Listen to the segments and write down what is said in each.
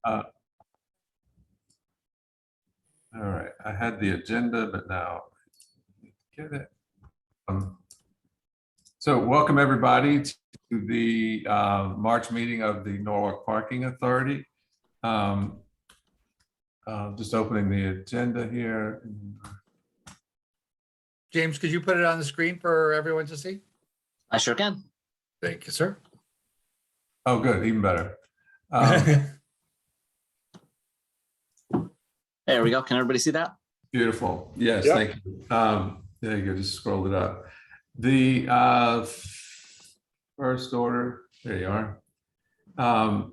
Uh, all right, I had the agenda, but now get it. So welcome everybody to the March meeting of the Norwalk Parking Authority. Just opening the agenda here. James, could you put it on the screen for everyone to see? I sure can. Thank you, sir. Oh, good, even better. There we go. Can everybody see that? Beautiful. Yes, Yep. thank you. There you go. Just scrolled it up. The first order. There you are.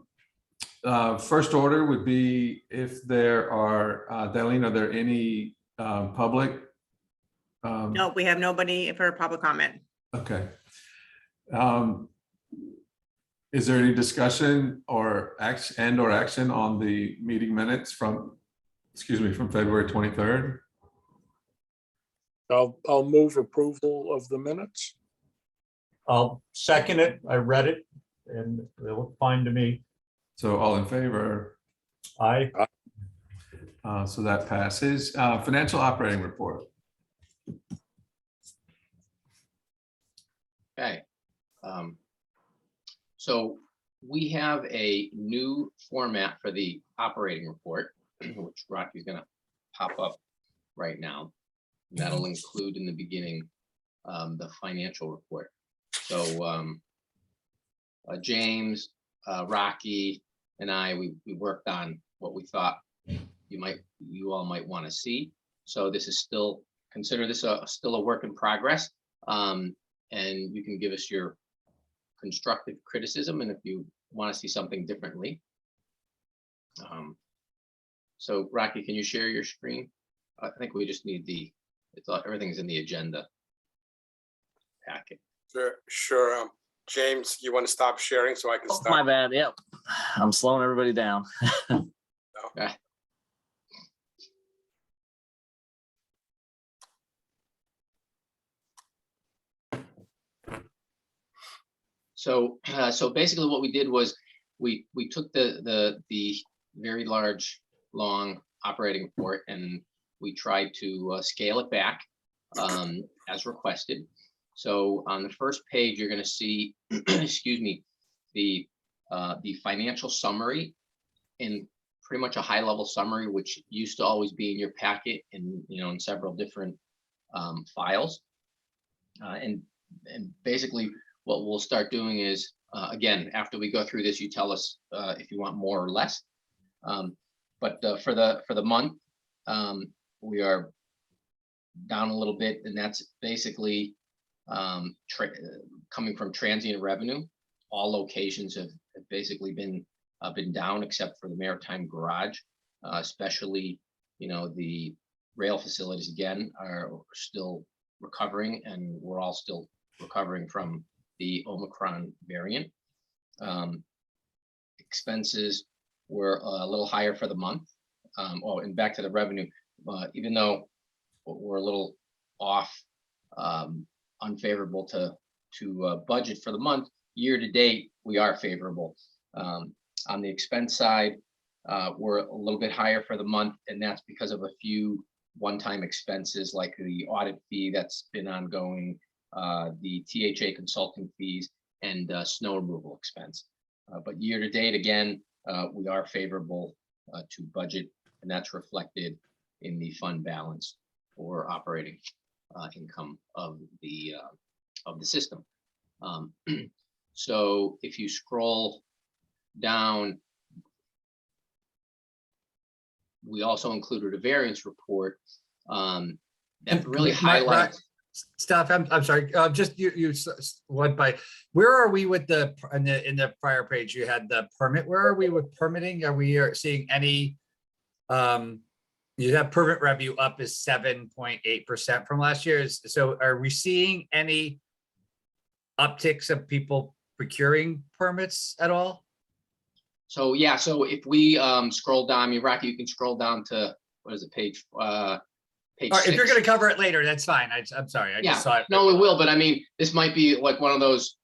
First order would be if there are, Darlene, are there any public? No, we have nobody for public comment. Okay. Is there any discussion or action on the meeting minutes from, from February 23rd? I'll move approval of the minutes. I'll second it. I read it and they look fine to me. So all in favor? Aye. So that passes. Financial operating report. Okay. So we have a new format for the operating report, which Rocky's going to pop up right now. And that'll include in the beginning the financial report. So James, Rocky, and I, we worked on what we thought you all might want to see. So this is still, consider this still a work in progress. And you can give us your constructive criticism and if you want to see something differently. So Rocky, can you share your screen? I think we just need everything's in the agenda packet. Sure. James, you want to stop sharing so I can Oh, stop? my bad. Yep. I'm slowing everybody down. Okay. So basically what we did was we took the very large, long operating report and we tried to scale it back as requested. So on the first page, you're going to see, excuse me, the financial summary in pretty much a high level summary, which used to always be in your packet in several different files. And basically what we'll start doing is, again, after we go through this, you tell us if you want more or less. But for the month, we are down a little bit, and that's basically coming from transient revenue. All locations have basically been down except for the Maritime Garage, especially the rail facilities again are still recovering, and we're all still recovering from the Omicron variant. Expenses were a little higher for the month. And back to the revenue, even though we're a little off, unfavorable to budget for the month, year to date, we are favorable. On the expense side, we're a little bit higher for the month, and that's because of a few one-time expenses like the audit fee that's been ongoing, the THA consulting fees, and snow removal expense. But year to date, again, we are favorable to budget, and that's reflected in the fund balance or operating income of the system. So if you scroll down, we also included a variance report that really highlights. Steph, I'm sorry. Just you went by. Where are we with in the prior page? You had the permit. Where are we with permitting? Are we seeing any? You have permit revenue up is 7.8% from last year. So are we seeing any upticks of people procuring permits at all? So yeah, so if we scroll down, I mean, Rocky, you can scroll down to, what is it, page Or if you're going to cover it later, that's fine. I'm sorry. I just saw it. No, it will. But I mean, this might be like one of those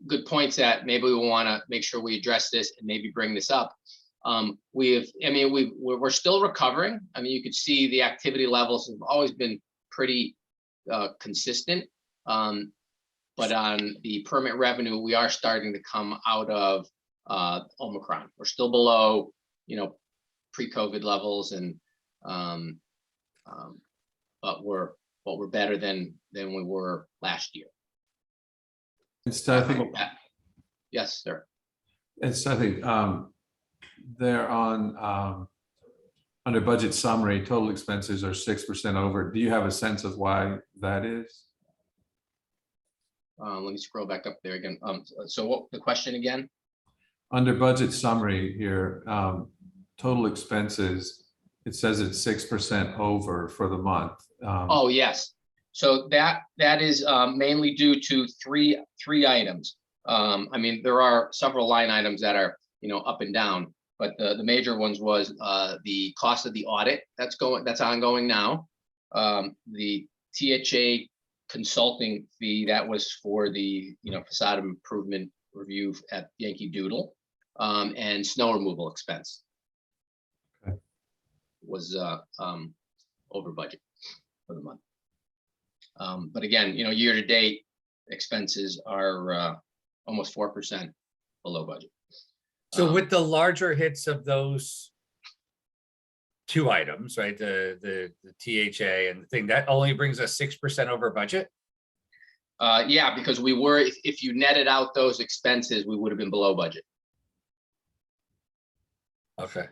good points that maybe we want to make sure we address this and maybe bring this up. We're still recovering. I mean, you could see the activity levels have always been pretty consistent. But on the permit revenue, we are starting to come out of Omicron. We're still below, pre-COVID levels, and but we're better than we were last year. And so I think, Yes, sir. and so I think they're on under budget summary, total expenses are 6% over. Do you have a sense of why that is? Let me scroll back up there again. So what the question again? Under budget summary here, total expenses, it says it's 6% over for the month. Oh, yes. So that is mainly due to three items. I mean, there are several line items that are, up and down, but the major ones was the cost of the audit that's ongoing now. The THA consulting fee that was for the, facade improvement review at Yankee Doodle, and snow removal expense. Okay. Was over budget for the month. But again, year to date expenses are almost 4% below budget. So with the larger hits of those two items, right, the THA and the thing, that only brings us 6% over budget? Yeah, because we were, if you netted out those expenses, we would have been below budget. Okay.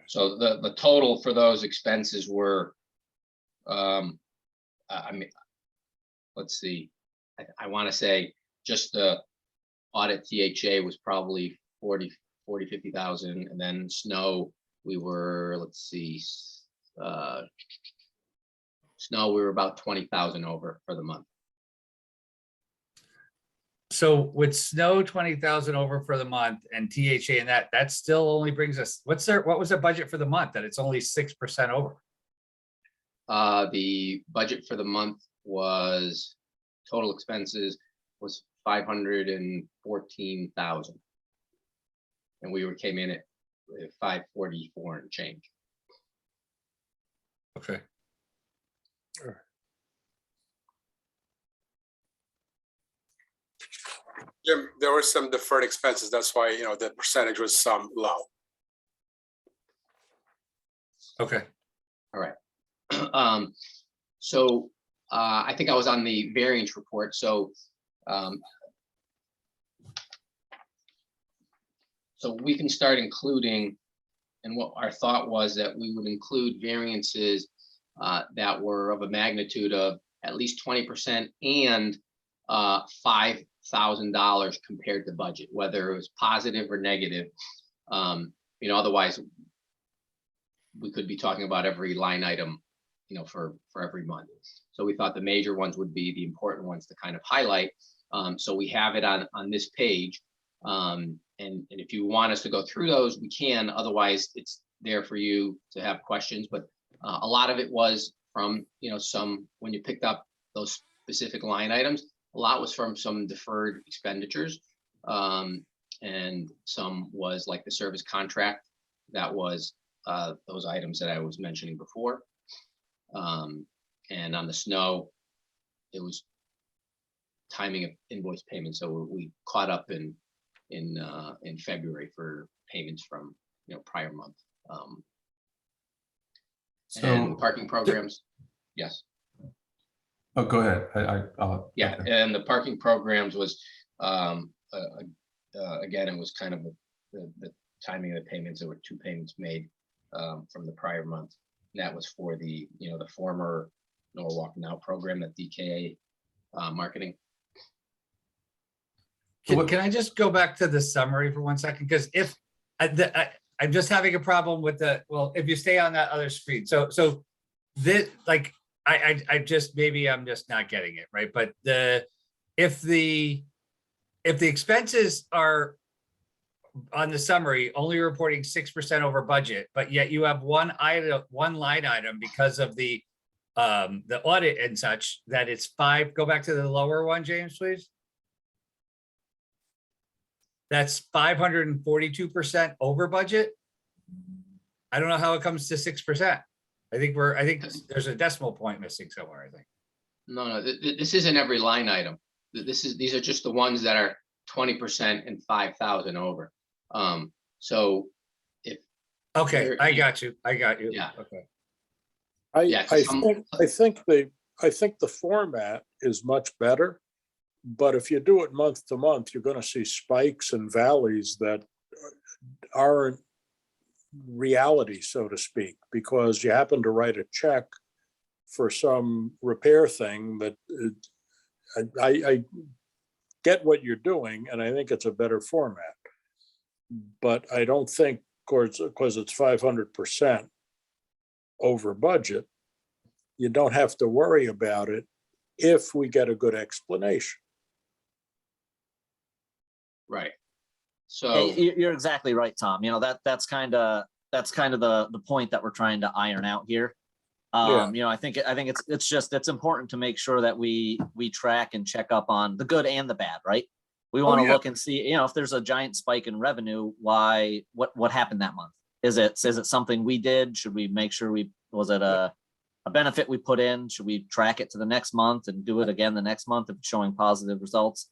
So the total for those expenses were, let's see, I want to say just the audit THA was probably 50,000, and then snow, we were, let's see, snow, we were about 20,000 over for the month. So with snow 20,000 over for the month and THA and that still only brings us, what was the budget for the month that it's only 6% over? The budget for the month was, total expenses was 514,000. And we came in at 544 and change. Okay. Jim, there were some deferred expenses. That's why, the percentage was some low. Okay. All right. So I think I was on the variance report. So we can start including, and what our thought was that we would include variances that were of a magnitude of at least 20% and $5,000 compared to budget, whether it was positive or negative. Otherwise we could be talking about every line item, for every month. So we thought the major ones would be the important ones to kind of highlight. So we have it on this page. And if you want us to go through those, we can. Otherwise, it's there for you to have questions. But a lot of it was from, when you picked up those specific line items, a lot was from some deferred expenditures. And some was like the service contract. That was those items that I was mentioning before. And on the snow, it was timing of invoice payments. So we caught up in February for payments from prior month. And parking programs. Yes. Oh, go ahead. Yeah, okay. and the parking programs was again, it was kind of the timing of the payments. There were two payments made from the prior month. And that was for the the former Norwalk Now program that DKA marketing. Can I just go back to the summary for 1 second? Because if I'm just having a problem with if you stay on that other screen. So this, like, I just, maybe I'm just not getting it right. But if the expenses are on the summary only reporting 6% over budget, but yet you have one line item because of the audit and such that it's 5. Go back to the lower one, James, please. That's 542% over budget. I don't know how it comes to 6%. I think there's a decimal point missing somewhere, I think. No, this isn't every line item. These are just the ones that are 20% and 5,000 over. So Okay, There- I got you. Yeah. Okay. Yeah, 'cause some- I think the format is much better. But if you do it month to month, you're going to see spikes and valleys that aren't reality, so to speak, because you happen to write a check for some repair thing that I get what you're doing, and I think it's a better format. But I don't think, because it's 500% over budget, you don't have to worry about it if we get a good explanation. right. Yeah, So, you're exactly right, Tom. You know, that's kind of the point that we're trying to iron out here. Yeah. You know, I think it's important to make sure that we track and check up on the good and the bad, right? We want to yeah. look and see, you know, if there's a giant spike in revenue, what happened that month? Is it something we did? Should we make sure was it a benefit we put in? Should we track it to the next month and do it again the next month if it's showing positive results?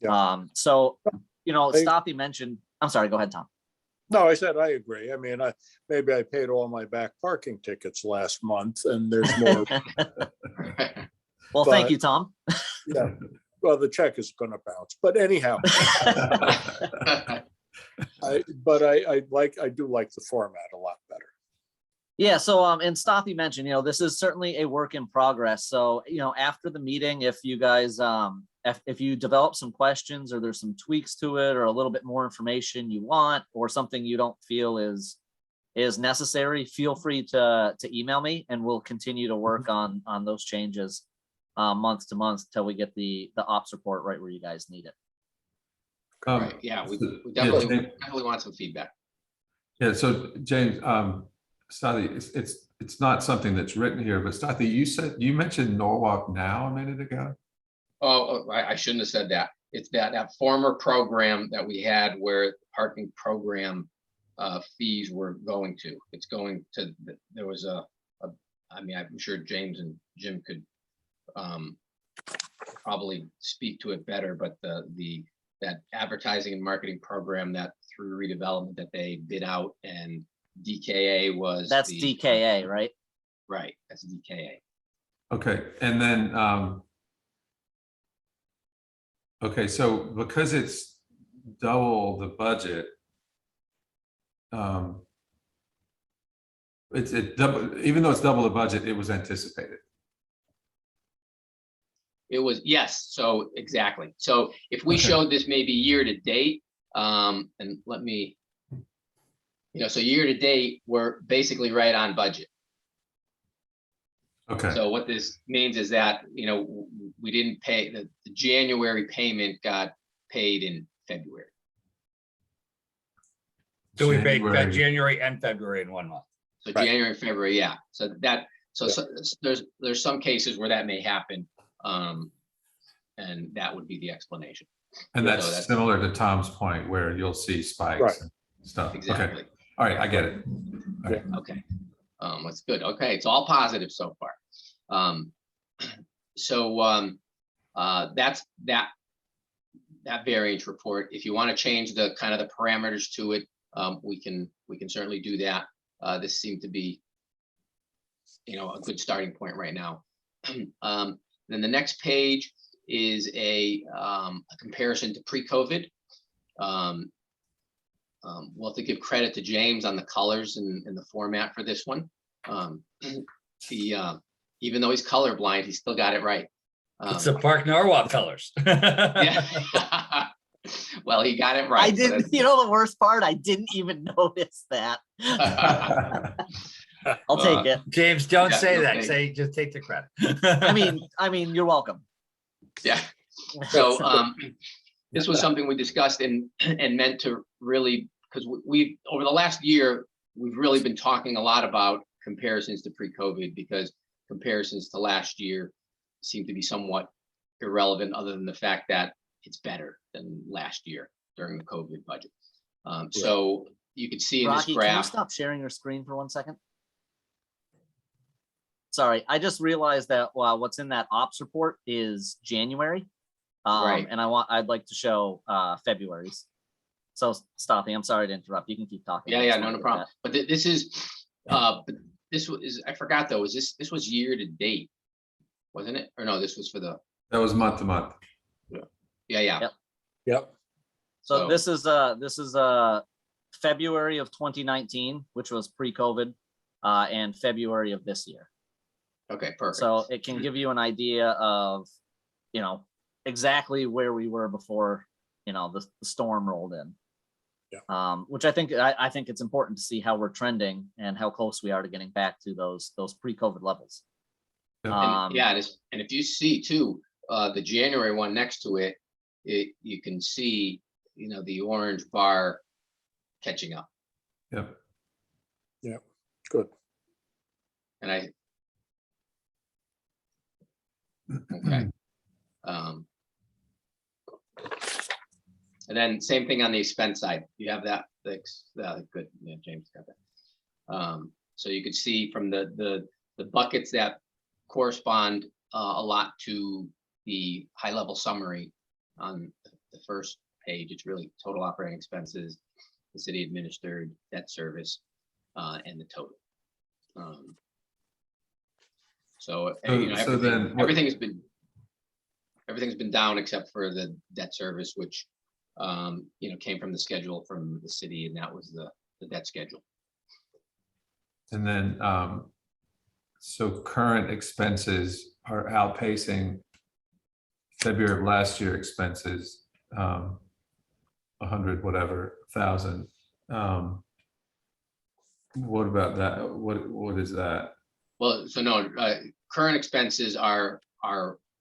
Yeah. So, you know, I- Stathi mentioned, I'm sorry, go ahead, Tom. No, I said I agree. I mean, maybe I paid all my back parking tickets last month, and there's more. Well, thank But- you, Tom. Yeah. Well, the check is going to bounce, but anyhow, I do like the format a lot better. Yeah, so and Stathi mentioned, you know, this is certainly a work in progress. So, you know, after the meeting, if you guys if you develop some questions or there's some tweaks to it or a little bit more information you want or something you don't feel is necessary, feel free to email me and we'll continue to work on those changes month to month till we get the ops report right where you guys need it. right, yeah, we so- definitely, James- definitely want some feedback. Yeah, so James, Stathi, it's not something that's written here, but Stathi, you mentioned Norwalk Now a minute ago. Oh, I shouldn't have said that. It's that former program that we had where parking program fees were going to. It's going to, there was I mean, I'm sure James and Jim could probably speak to it better, but that advertising and marketing program that through redevelopment that they bid out and DKA was. That's DKA, right? Right, that's DKA. Okay, and then, okay, so because it's double the budget, even though it's double the budget, it was anticipated. It was, yes, so exactly. So if we Okay. showed this maybe year to date, and let me, so year to date, we're basically right on budget. Okay, So what this means is that, we didn't pay, the January payment got paid in February. So we paid January. January and February in 1 month. So Right. January, and February, yeah. So there's some cases where that may happen. And that would be the explanation. and so that's that's- similar to Tom's point where you'll see spikes Right. and stuff. Okay, Exactly. all right, I get it. Okay. That's good. Okay, it's all positive so far. That's that variance report. If you want to change the kind of the parameters to it, we can certainly do that. This seemed to be, a good starting point right now. Then the next page is a comparison to pre-COVID. We'll have to give credit to James on the colors and the format for this one. Even though he's colorblind, he still got it right. It's the Park Norwalk colors. Yeah. Well, he got it right. I so didn't, that's- you know, the worst part, I didn't even notice that. I'll take it. James, don't Yeah, say that. okay. Just take the credit. I mean, you're welcome. Yeah. So this was something we discussed and meant to really, because we over the last year, we've really been talking a lot about comparisons to pre-COVID because comparisons to last year seem to be somewhat irrelevant other than the fact that it's better than last year. during the COVID budget. So you can see in this Rocky, can you graph, stop sharing your screen for 1 second? Sorry, I just realized that what's in that ops report is January. Right. And I'd like to show February's. So Stoppy, I'm sorry to interrupt. You can keep talking. I yeah, just no, wanted no to problem. But this is, this was, I forgot though, this was year to date, wasn't it? Or no, this was for the, That was month to month. yeah. Yep. Yep. So this is February of 2019, which was pre-COVID, and February of this year. Okay, perfect. So it can give you an idea of, you know, exactly where we were before, you know, the storm rolled in. Yeah. Which I think it's important to see how we're trending and how close we are to getting back to those pre-COVID levels. Yeah. And, yeah, and if you see too, the January one next to it, you can see, you know, the orange bar catching up. Yep. Yep. Good. And okay. And then same thing on the expense side. You have that, good, yeah, James got that. So you could see from the buckets that correspond a lot to the high level summary on the first page. It's really total operating expenses, the city administered, debt service, and the total. So you know, So then what- everything's been down except for the debt service, which you know, came from the schedule from the city, and that was the debt schedule. And then, so current expenses are outpacing February of last year expenses, 100 whatever thousand. What about that? What is that? Well, so no, current expenses are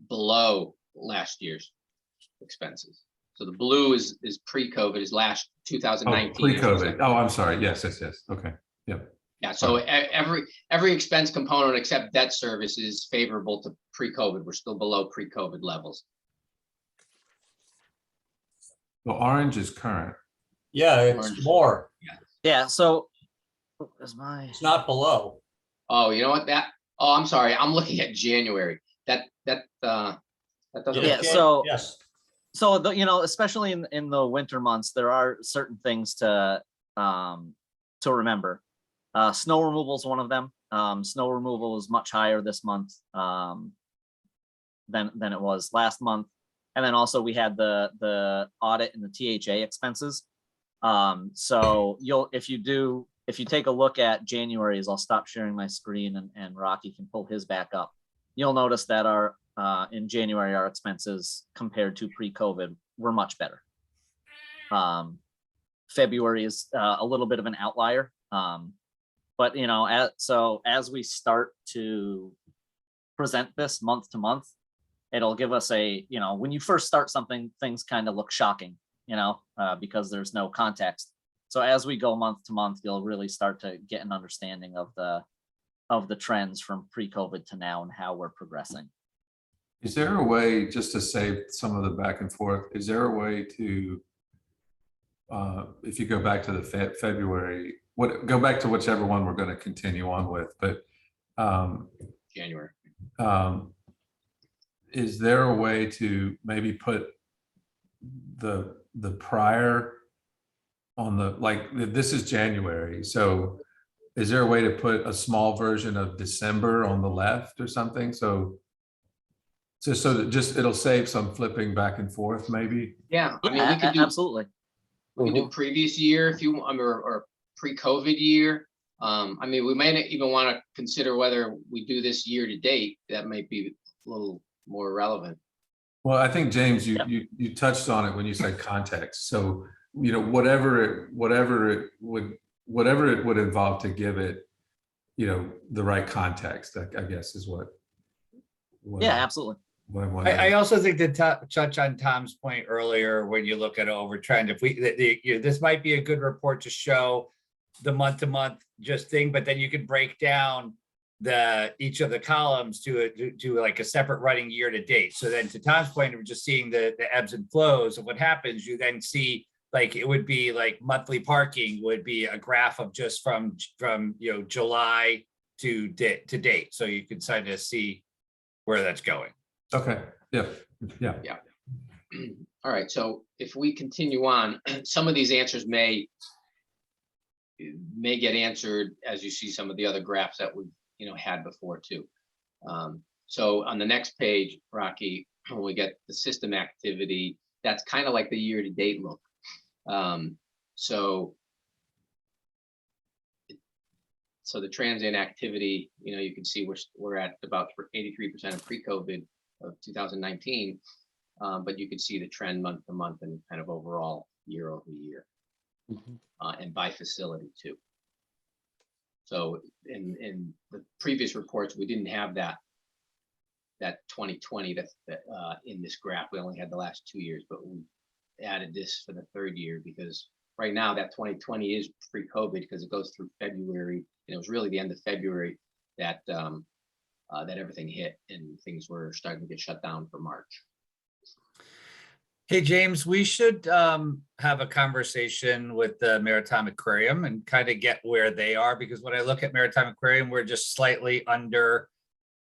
below last year's expenses. So the blue is pre-COVID, is last 2019. Pre-COVID. Oh, I'm sorry. Yes. Okay. Yep. Yeah, so every expense component except debt service is favorable to pre-COVID. We're still below pre-COVID levels. Well, orange is current. Yeah, Orange. it's more. Yeah. So is my It's not below. Oh, you know what oh, I'm sorry. I'm looking at January. That doesn't. Yeah, Okay, so- yes, So you know, especially in the winter months, there are certain things to remember. Snow removal is one of them. Snow removal is much higher this month than it was last month. And then also we had the audit and the THA expenses. So if you take a look at January's, I'll stop sharing my screen and Rocky can pull his back up. You'll notice that in January, our expenses compared to pre-COVID were much better. February is a little bit of an outlier. But you know, as we start to present this month to month, it'll give us you know, when you first start something, things kind of look shocking, you know, because there's no context. So as we go month to month, you'll really start to get an understanding of the trends from pre-COVID to now and how we're progressing. Is there a way, just to save some of the back and forth, is there a way to, if you go back to the February, go back to whichever one we're going to continue on with, but January. Is there a way to maybe put the prior on the, like, this is January, so is there a way to put a small version of December on the left or something? So so that it'll save some flipping back and forth, maybe. Yeah, I mean, we Yeah, could do absolutely. we can do previous year if you want, or pre-COVID year. I mean, we may not even want to consider whether we do this year to date. That might be a little more relevant. Well, I think, James, Yep. you touched on it when you said context. So, you know, whatever it would involve to give it, you know, the right context, I guess is what Yeah, absolutely. what I want. I also think to touch on Tom's point earlier, when you look at over trend, if this might be a good report to show the month to month just thing, but then you could break down each of the columns to like a separate running year to date. So then to Tom's point of just seeing the ebbs and flows of what happens, you then see like it would be like monthly parking would be a graph of just from July to date. So you can kind of see where that's going. Okay, yeah, yeah. All right, so if we continue on, some of these answers may get answered as you see some of the other graphs that we had before too. So on the next page, Rocky, when we get the system activity, that's kind of like the year-to-date look. So the transient activity, you can see we're at about 83% of pre-COVID of 2019, but you can see the trend month to month and kind of overall year over year, and by facility too. So in the previous reports, we didn't have that 2020 that in this graph. We only had the last 2 years, but we added this for the third year because right now that 2020 is pre-COVID because it goes through February. And it was really the end of February that that everything hit and things were starting to get shut down for March. Hey, James, we should have a conversation with the Maritime Aquarium and kind of get where they are, because when I look at Maritime Aquarium, we're just slightly under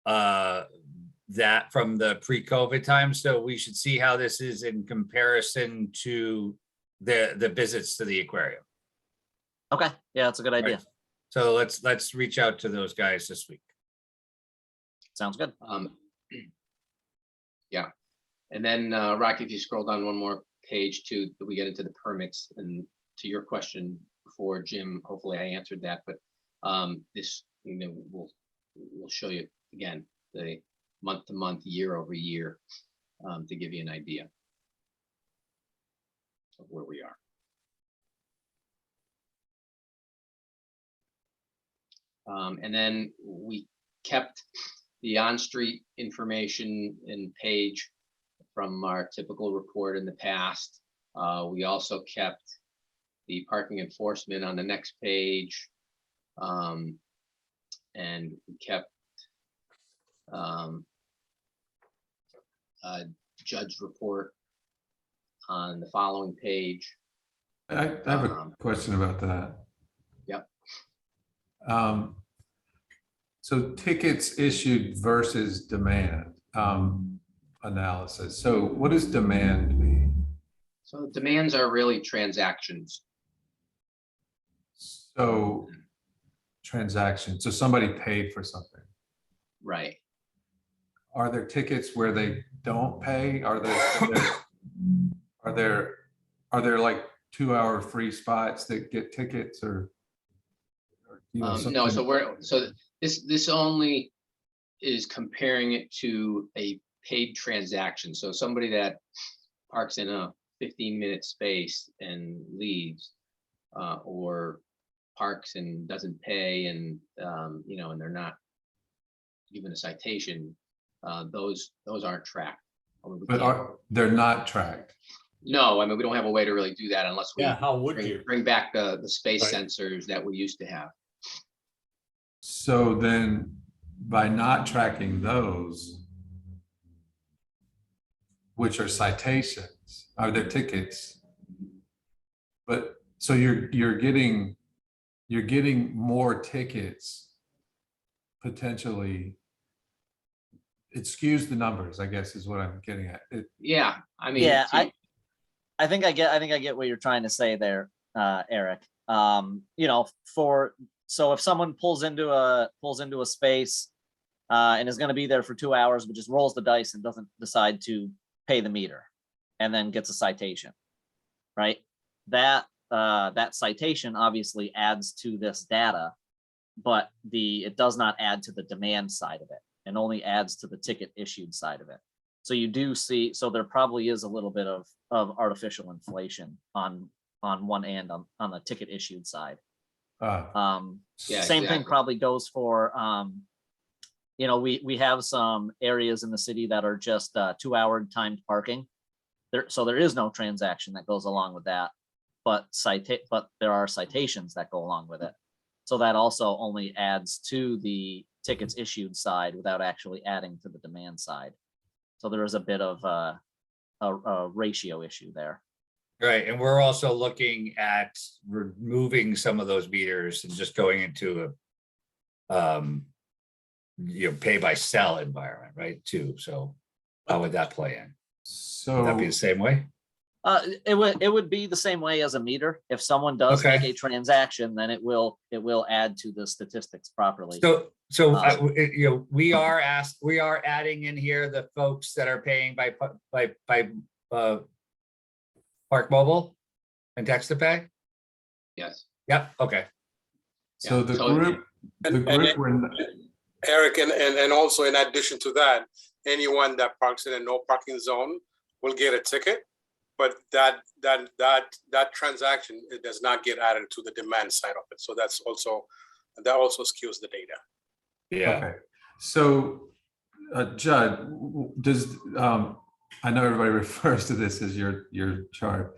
that from the pre-COVID time. So we should see how this is in comparison to the visits to the aquarium. Okay, yeah, that's a good idea. Right. So let's reach out to those guys this week. Sounds good. Yeah. And then Rocky, if you scroll down one more page too, we get into the permits, and to your question before, Jim, hopefully I answered that, but this, we'll show you again, the month to month, year over year, to give you an idea of where we are. And then we kept the on-street information and page from our typical report in the past. We also kept the parking enforcement on the next page. And we kept a judge report on the following page. I have a question about that. Yep. So tickets issued versus demand analysis. So what does demand mean? So demands are really transactions. So transactions. So somebody paid for something. Right. Are there tickets where they don't pay? Are there like 2-hour free spots that get tickets, or No, something? so this only is comparing it to a paid transaction. So somebody that parks in a 15-minute space and leaves, or parks and doesn't pay, and and they're not given a citation, those aren't tracked. But they're not tracked? No, I mean, we don't have a way to really do that unless we how would you? bring back the space Right. sensors that we used to have. So then by not tracking those, which are citations, are there tickets? But so you're getting more tickets potentially. It skews the numbers, I guess, is what I'm getting at. Yeah, I mean, Yeah, I think I get what you're trying to say there, Eric. So if someone pulls into a space and is going to be there for 2 hours, but just rolls the dice and doesn't decide to pay the meter, and then gets a citation, right? That citation obviously adds to this data, but it does not add to the demand side of it, and only adds to the ticket issued side of it. So you do see, so there probably is a little bit of artificial inflation on one end on the ticket issued side. Yeah, Same thing exactly. probably goes for, we have some areas in the city that are just 2-hour timed parking. So there is no transaction that goes along with that, but there are citations that go along with it. So that also only adds to the tickets issued side without actually adding to the demand side. So there is a bit of a ratio issue there. Right, and we're also looking at removing some of those meters and just going into a pay by cell environment, right, too, so how would that play in? Would that be So, the same way? It would be the same way as a meter. If someone does make Okay. a transaction, then it will add to the statistics properly. We are adding in here the folks that are paying by Park Mobile and text to pay? Yes. Yep, okay. so the So- group, we're, Eric, and also in addition to that, anyone that parks in a no parking zone will get a ticket, but that transaction, it does not get added to the demand side of it. So that also skews the data. Yeah. okay. So, Judd, does, I know everybody refers to this as your chart.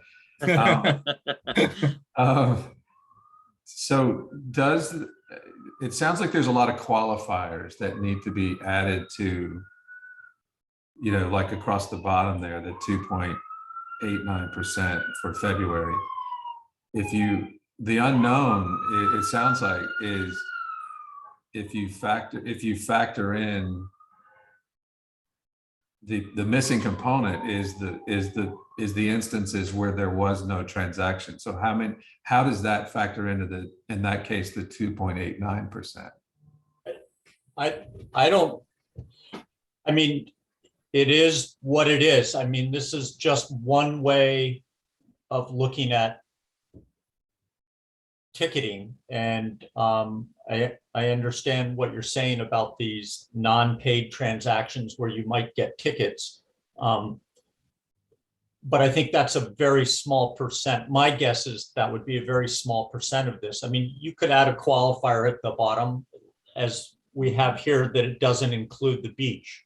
So it sounds like there's a lot of qualifiers that need to be added to, like across the bottom there, the 2.89% for February. The unknown, it sounds like, is if you factor in the missing component is the instances where there was no transaction. So how does that factor into in that case, the 2.89%? I mean, it is what it is. I mean, this is just one way of looking at ticketing. And I understand what you're saying about these non-paid transactions where you might get tickets. But I think that's a very small percent. My guess is that would be a very small percent of this. I mean, you could add a qualifier at the bottom, as we have here, that it doesn't include the beach.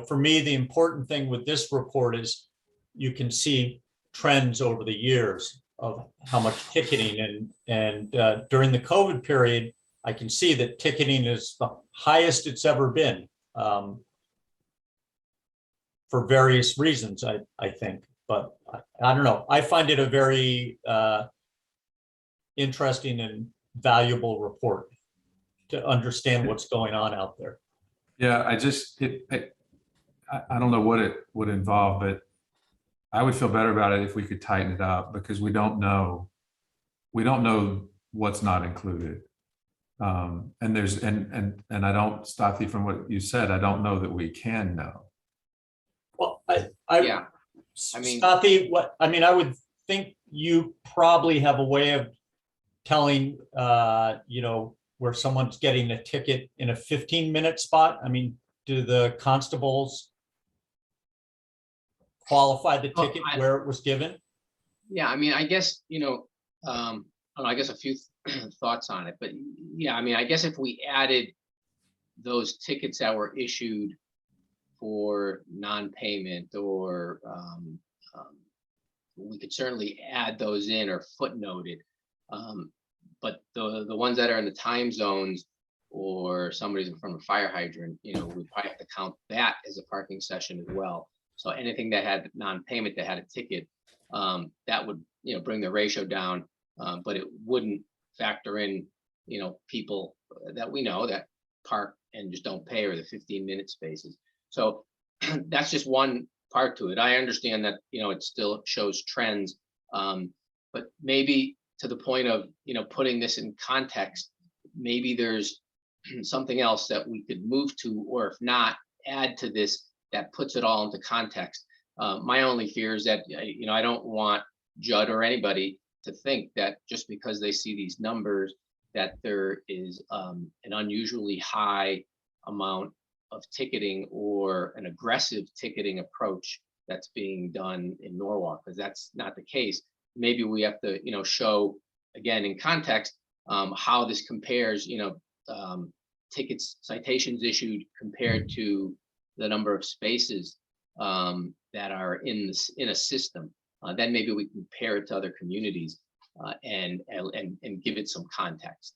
For me, the important thing with this report is you can see trends over the years of how much ticketing, and during the COVID period, I can see that ticketing is the highest it's ever been, for various reasons, I think, but I don't know. I find it a very interesting and valuable report to understand what's going on out there. Yeah, I don't know what it would involve, but I would feel better about it if we could tighten it up, because we don't know what's not included. And I don't stop you from what you said. I don't know that we can know. Well, Yeah. I mean- Stothy, I would think you probably have a way of telling, where someone's getting a ticket in a 15-minute spot. I mean, do the constables qualify the ticket where it was given? Yeah, I mean, I guess, I guess a few thoughts on it, but yeah, I mean, I guess if we added those tickets that were issued for non-payment, or we could certainly add those in or footnoted. But the ones that are in the time zones, or somebody's in front of a fire hydrant, we probably have to count that as a parking session as well. So anything that had non-payment, that had a ticket, that would, bring the ratio down, but it wouldn't factor in, people that we know that park and just don't pay, or the 15-minute spaces. So that's just one part to it. I understand that, it still shows trends, but maybe to the point of, putting this in context, maybe there's something else that we could move to, or if not, add to this that puts it all into context. My only fear is that, I don't want Judd or anybody to think that just because they see these numbers, that there is an unusually high amount of ticketing, or an aggressive ticketing approach that's being done in Norwalk, because that's not the case. Maybe we have to, show again in context how this compares, tickets, citations issued compared to the number of spaces that are in a system. Then maybe we compare it to other communities and give it some context.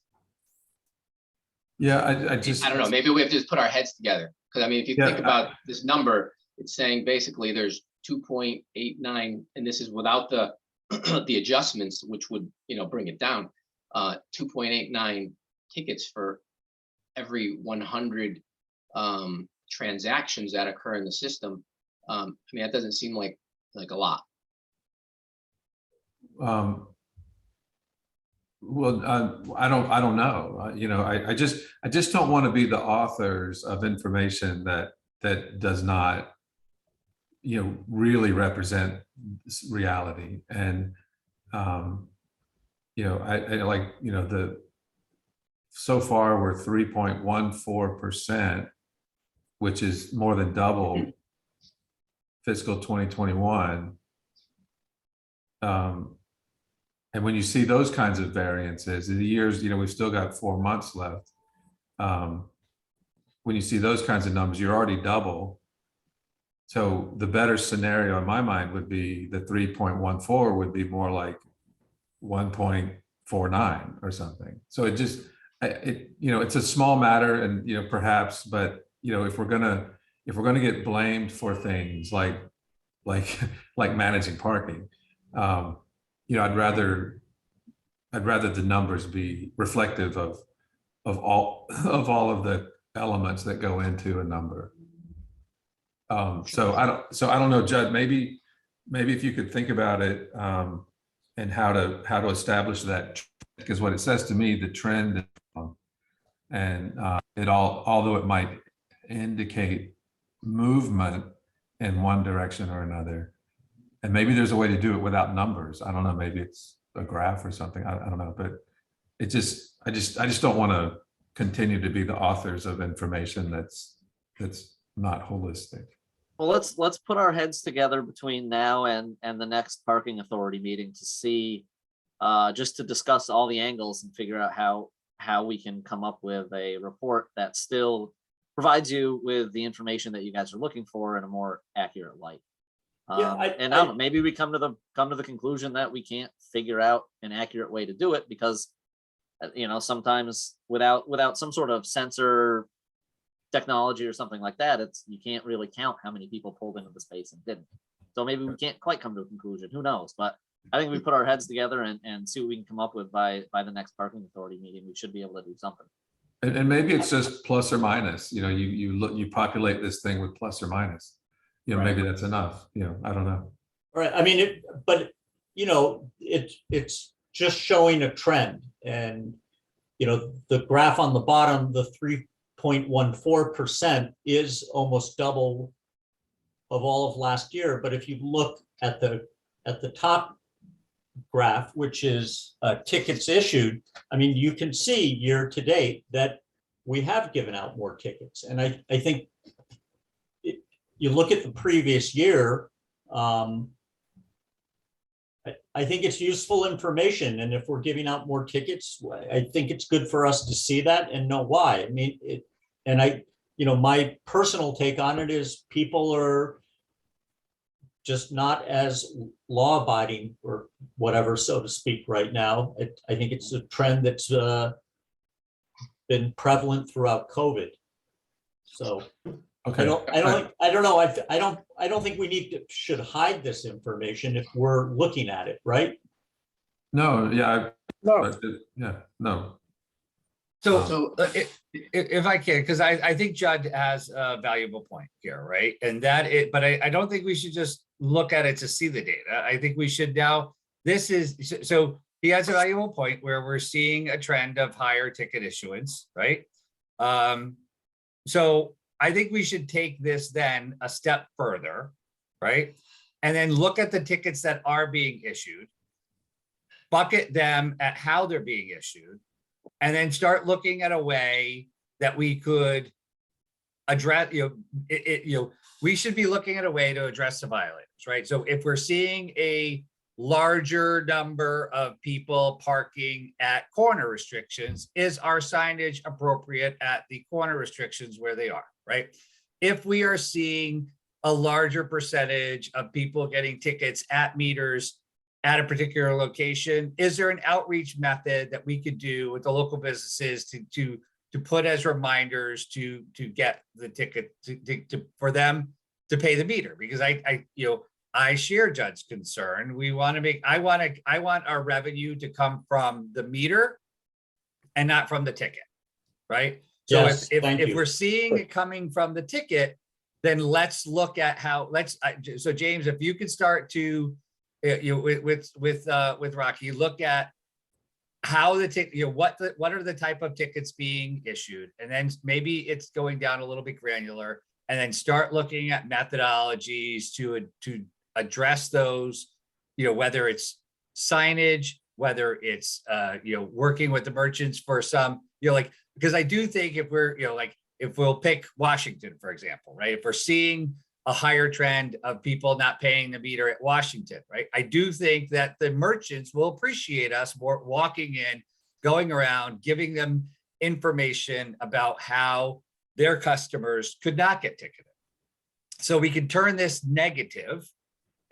Yeah, I don't know, maybe we have to just put our heads together, because I mean, if you think about this number, it's saying basically there's 2.89, and this is without the the adjustments, which would, bring it down, 2.89 tickets for every 100 transactions that occur in the system. I mean, that doesn't seem like a lot. Well, I don't know. I just don't want to be the authors of information that does not, really represent reality. And, I like, so far we're 3.14%, which is more than double fiscal 2021. And when you see those kinds of variances in the years, we've still got 4 months left. When you see those kinds of numbers, you're already double. So the better scenario in my mind would be the 3.14 would be more like 1.49 or something. So it's a small matter, and perhaps, but if we're gonna get blamed for things like managing parking, I'd rather the numbers be reflective of all of the elements that go into a number. So I don't know, Judd, maybe if you could think about it, and how to establish that, because what it says to me, the trend, and although it might indicate movement in one direction or another, and maybe there's a way to do it without numbers. I don't know, maybe it's a graph or something. I don't know, but I just don't want to continue to be the authors of information that's not holistic. Well, let's put our heads together between now and the next parking authority meeting to see, just to discuss all the angles and figure out how we can come up with a report that still provides you with the information that you guys are looking for in a more accurate light. Yeah, I don't know, maybe we come to the conclusion that we can't figure out an accurate way to do it because, sometimes without some sort of sensor technology or something like that, you can't really count how many people pulled into the space and didn't. So maybe we can't quite come to a conclusion. Who knows? But I think we put our heads together and see what we can come up with by the next parking authority meeting. We should be able to do something. And maybe it's just plus or minus. You populate this thing with plus or minus. Maybe that's enough. I don't know. Right. I mean, it's just showing a trend, and the graph on the bottom, the 3.14% is almost double of all of last year. But if you look at the top graph, which is tickets issued, I mean, you can see year to date that we have given out more tickets. And I think you look at the previous year, I think it's useful information. And if we're giving out more tickets, I think it's good for us to see that and know why. I mean, my personal take on it is people are just not as law abiding or whatever, so to speak, right now. I think it's a trend that's been prevalent throughout COVID. So okay. I don't think we should hide this information if we're looking at it, right? No, yeah, No, no. So if I can, because I think Judd has a valuable point here, right? And but I don't think we should just look at it to see the data. I think we should now, so he has a valuable point where we're seeing a trend of higher ticket issuance, right? So I think we should take this then a step further, right? And then look at the tickets that are being issued, bucket them at how they're being issued, and then start looking at a way that we could address, we should be looking at a way to address the violators, right? So if we're seeing a larger number of people parking at corner restrictions, is our signage appropriate at the corner restrictions where they are, right? If we are seeing a larger percentage of people getting tickets at meters at a particular location, is there an outreach method that we could do with the local businesses to put as reminders to get the ticket for them to pay the meter, because I share Judd's concern. We want to make, I want our revenue to come from the meter and not from the ticket, right? So Yes, thank if you. we're seeing it coming from the ticket, then let's look at how, so James, if you could start to, with Rocky, look at how the ticket, what are the type of tickets being issued, and then maybe it's going down a little bit granular, and then start looking at methodologies to address those, whether it's signage, whether it's working with the merchants for some, because I do think if we're, if we'll pick Washington, for example, right? If we're seeing a higher trend of people not paying the meter at Washington, right? I do think that the merchants will appreciate us more walking in, going around, giving them information about how their customers could not get ticketed. So we can turn this negative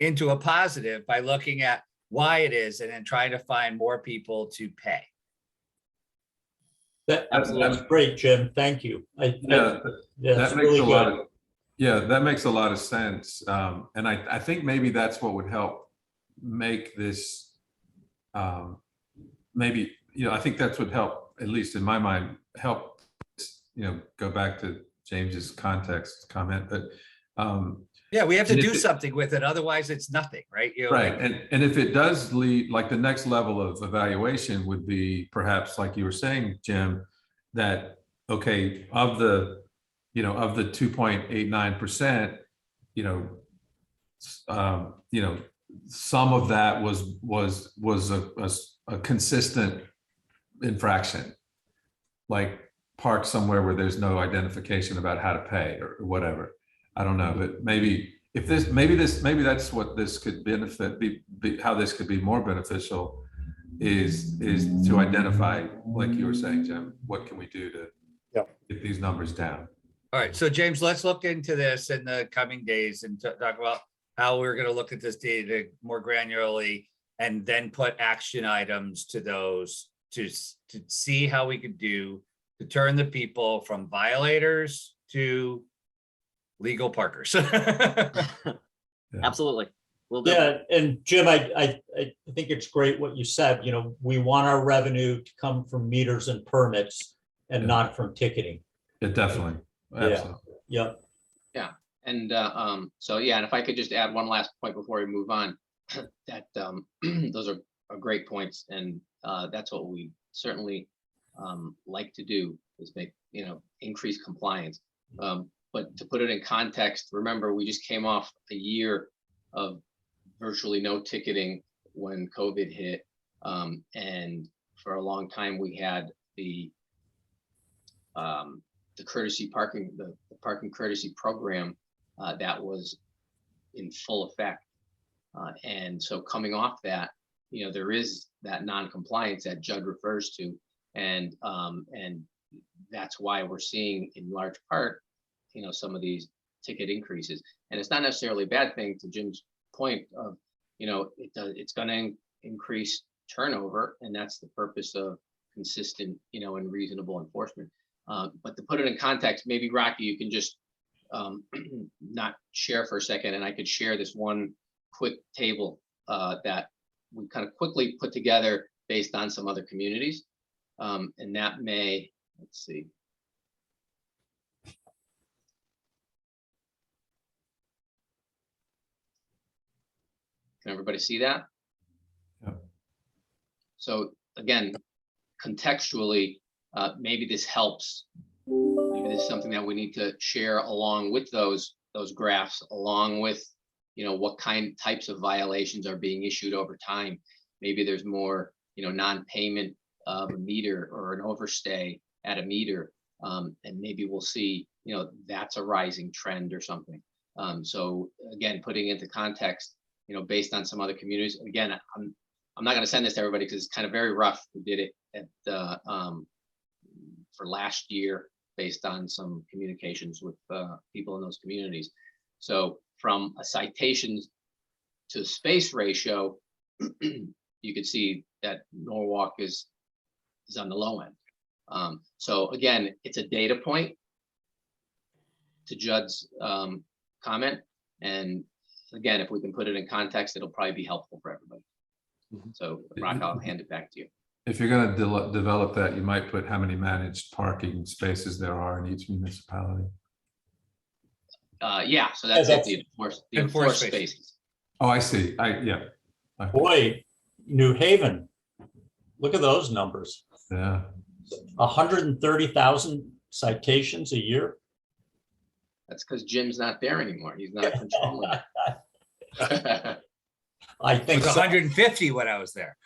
into a positive by looking at why it is and then trying to find more people to pay. That's great, Jim. Thank you. That That's makes really a lot good. of, yeah, that makes a lot of sense. And I think maybe that's what would help make this, maybe, I think that's what help, at least in my mind, help, go back to James's context comment, but yeah, we have to and do if it- something with it. Otherwise it's nothing, right? right. And if it does lead, like the next level of evaluation would be perhaps like you were saying, Jim, that, okay, of the 2.89%, some of that was a consistent infraction, like park somewhere where there's no identification about how to pay or whatever. I don't know, but maybe that's what this could benefit, how this could be more beneficial is to identify, like you were saying, Jim, what can we do to get these numbers down? All right, so James, let's look into this in the coming days and talk about how we're going to look at this data more granularly, and then put action items to those to see how we could do to turn the people from violators to legal parkers. Absolutely. We'll do. Yeah, and Jim, I think it's great what you said. We want our revenue to come from meters and permits and not from ticketing. Yeah, definitely. Absolutely. Yeah. And so, yeah, and if I could just add one last point before we move on, that those are great points. And that's what we certainly like to do, is make, increase compliance. But to put it in context, remember, we just came off a year of virtually no ticketing when COVID hit. And for a long time, we had the courtesy parking, the parking courtesy program that was in full effect. And so coming off that, there is that non-compliance that Judd refers to. And that's why we're seeing, in large part, some of these ticket increases. And it's not necessarily a bad thing, to Jim's point of, it's going to increase turnover, and that's the purpose of consistent, and reasonable enforcement. But to put it in context, maybe Rocky, you can just not share for a second, and I could share this one quick table that we kind of quickly put together based on some other communities. And that may, let's see. Can everybody see that? Yeah. So again, contextually, maybe this helps. Maybe this is something that we need to share along with those graphs, along with, what types of violations are being issued over time. Maybe there's more, non-payment of a meter or an overstay at a meter. And maybe we'll see, that's a rising trend or something. So again, putting into context, based on some other communities. Again, I'm not going to send this to everybody because it's kind of very rough. We did it at for last year based on some communications with people in those communities. So from a citations to space ratio, you could see that Norwalk is on the low end. So again, it's a data point. To Judd's comment. And again, if we can put it in context, it'll probably be helpful for everybody. So Rock, I'll hand it back to you. If you're gonna develop that, you might put how many managed parking spaces there are in each municipality. Yeah, so that's it, the Enforced enforced spaces. spaces. Oh, I see. Yeah. Okay. Boy, New Haven, look at those numbers. Yeah. 130,000 citations a year. That's because Jim's not there anymore. He's not controlling it. I It think was so. 150 when I was there.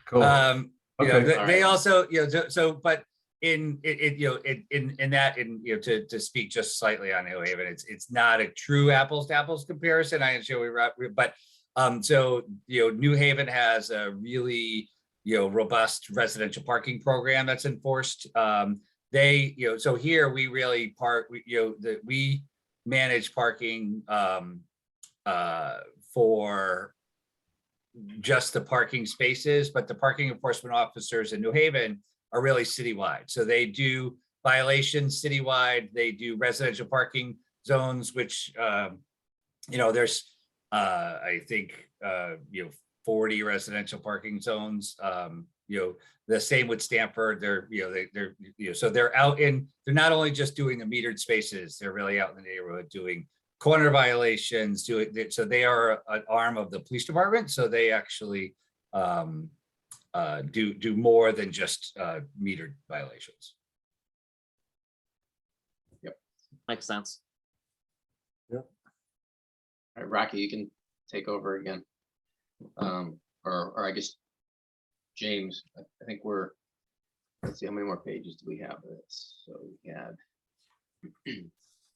Cool. You know, Okay. they All right. also, you know, so, but in that, you know, to speak just slightly on New Haven, it's not a true apples to apples comparison. I am sure but so, you know, New Haven has a really, you know, robust residential parking program that's enforced. They, you know, so here we really we manage parking for just the parking spaces, but the parking enforcement officers in New Haven are really citywide. So they do violations citywide. They do residential parking zones, which, you know, there's, I think, you know, 40 residential parking zones. You know, the same with Stanford. They're, you know, they're, you know, so they're out in, they're not only just doing the metered spaces, they're really out in the neighborhood doing corner violations, so they are an arm of the police department. So they actually do more than just metered violations. Makes sense. All right, Rocky, you can take over again. Or I guess, James, I think let's see, how many more pages do we have? So we had,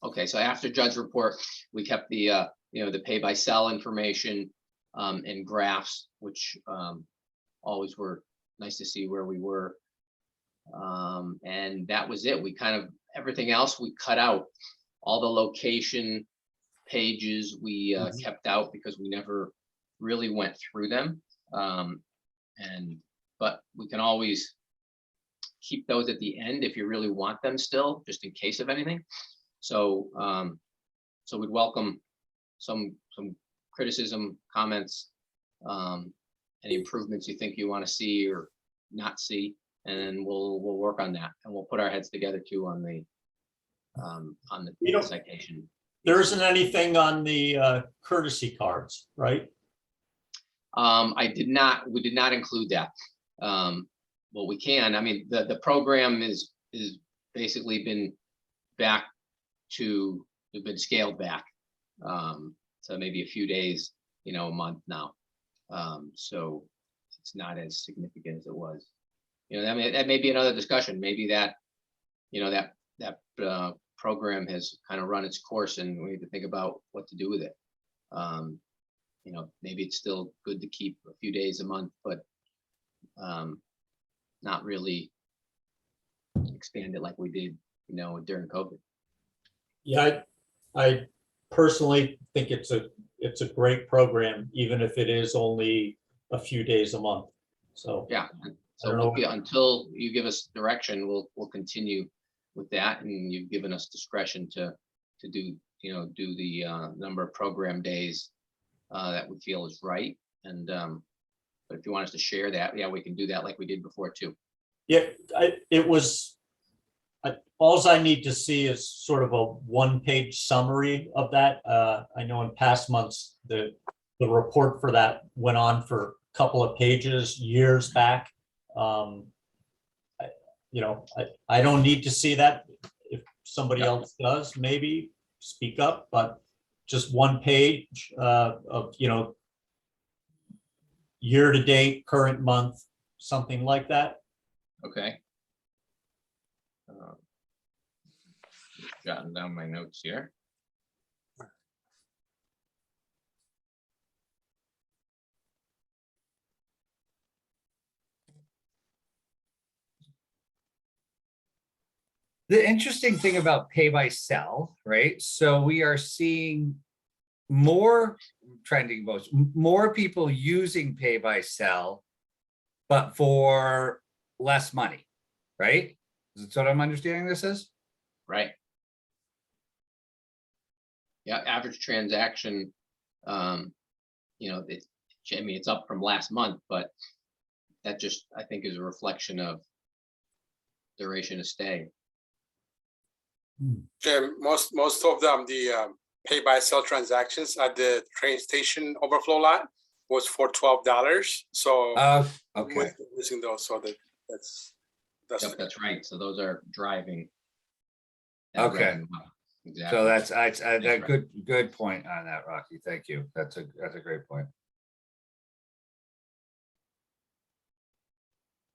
okay, so after judge report, we kept the, you know, the pay by cell information and graphs, which always were nice to see where we were. And that was it. We kind of, everything else we cut out. All the location pages we kept out because we never really went through them. But we can always keep those at the end if you really want them still, just in case of anything. So so we'd welcome some criticism, comments, any improvements you think you want to see or not see, and then we'll work on that, and we'll put our heads together too on the citation. There isn't anything on the courtesy cards, right? We did not include that. Well, we can. I mean, the program is basically been scaled back. So maybe a few days, you know, a month now. So it's not as significant as it was. You know, I mean, that may be another discussion. Maybe that, you know, that program has kind of run its course and we need to think about what to do with it. You know, maybe it's still good to keep a few days a month, but not really expand it like we did, you know, during COVID. Yeah, I personally think it's a great program, even if it is only a few days a month. So yeah, so until you give us direction, we'll continue with that, and you've given us discretion to do, you know, do the number of program days that we feel is right. And but if you want us to share that, yeah, we can do that like we did before too. Yeah, all I need to see is sort of a one-page summary of that. I know in past months, the report for that went on for a couple of pages years back. You know, I don't need to see that. If somebody else does, maybe speak up, but just one page of, you know, year to date, current month, something like that. Okay. Jotting down my notes here. The interesting thing about pay by cell, right? So we are seeing more people using pay by cell, but for less money, right? Is that what I'm understanding this is? right? Yeah, average transaction, you know, I mean, it's up from last month, but that just, I think, is a reflection of duration of stay. Jim, most of them, the pay by cell transactions at the train station overflow lot was for $12. So Okay. we're using those, so that's Yep, that's right. So those are driving. that Okay. revenue up. Exactly. So that's right. good point on that, Rocky. Thank you. That's a great point.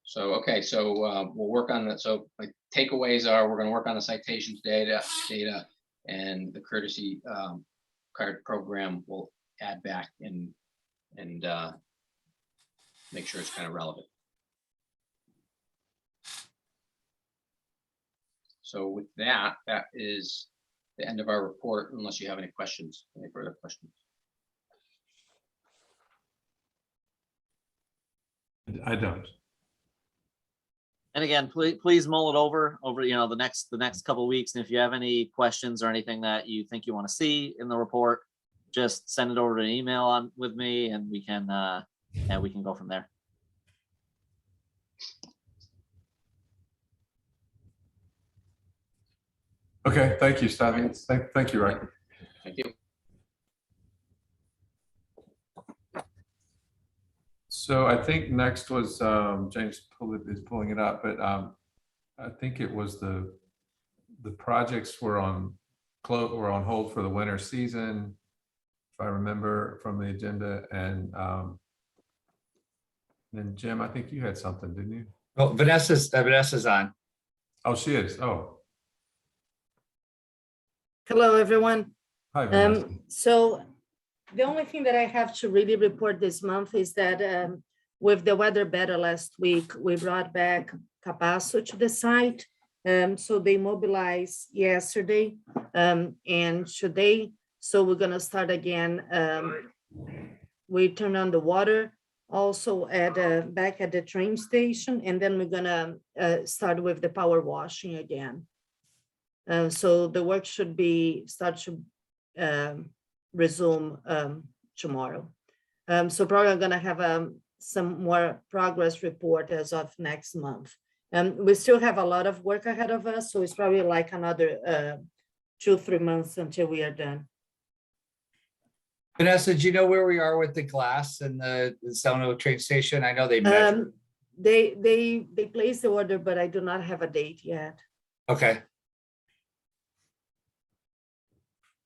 So, okay, so we'll work on that. So like takeaways are, we're gonna work on the citations data, and the courtesy card program will add back and make sure it's kind of relevant. So with that, that is the end of our report, unless you have any questions, any further questions. I don't. And again, please mull it over the next couple of weeks. And if you have any questions or anything that you think you want to see in the report, just send it over to an email with me, and we can go from there. Okay, thank you, Stevie. Thank you, Rocky. Thank you. So I think next was James is pulling it up, but I think it was the projects were on hold for the winter season, if I remember from the agenda. And then Jim, I think you had something, didn't you? Well, Vanessa's on. Oh, she is. Oh, Hello, everyone. hi, Vanessa. So the only thing that I have to really report this month is that with the weather better last week, we brought back Capasso to the site. So they mobilized yesterday and today. So we're gonna start again. We turn on the water also back at the train station, and then we're gonna start with the power washing again. So the work should start to resume tomorrow. So probably I'm gonna have some more progress report as of next month. We still have a lot of work ahead of us, so it's probably like another 2-3 months until we are done. Vanessa, do you know where we are with the glass and the Selno train station? I know they measured. They placed the order, but I do not have a date yet. Okay.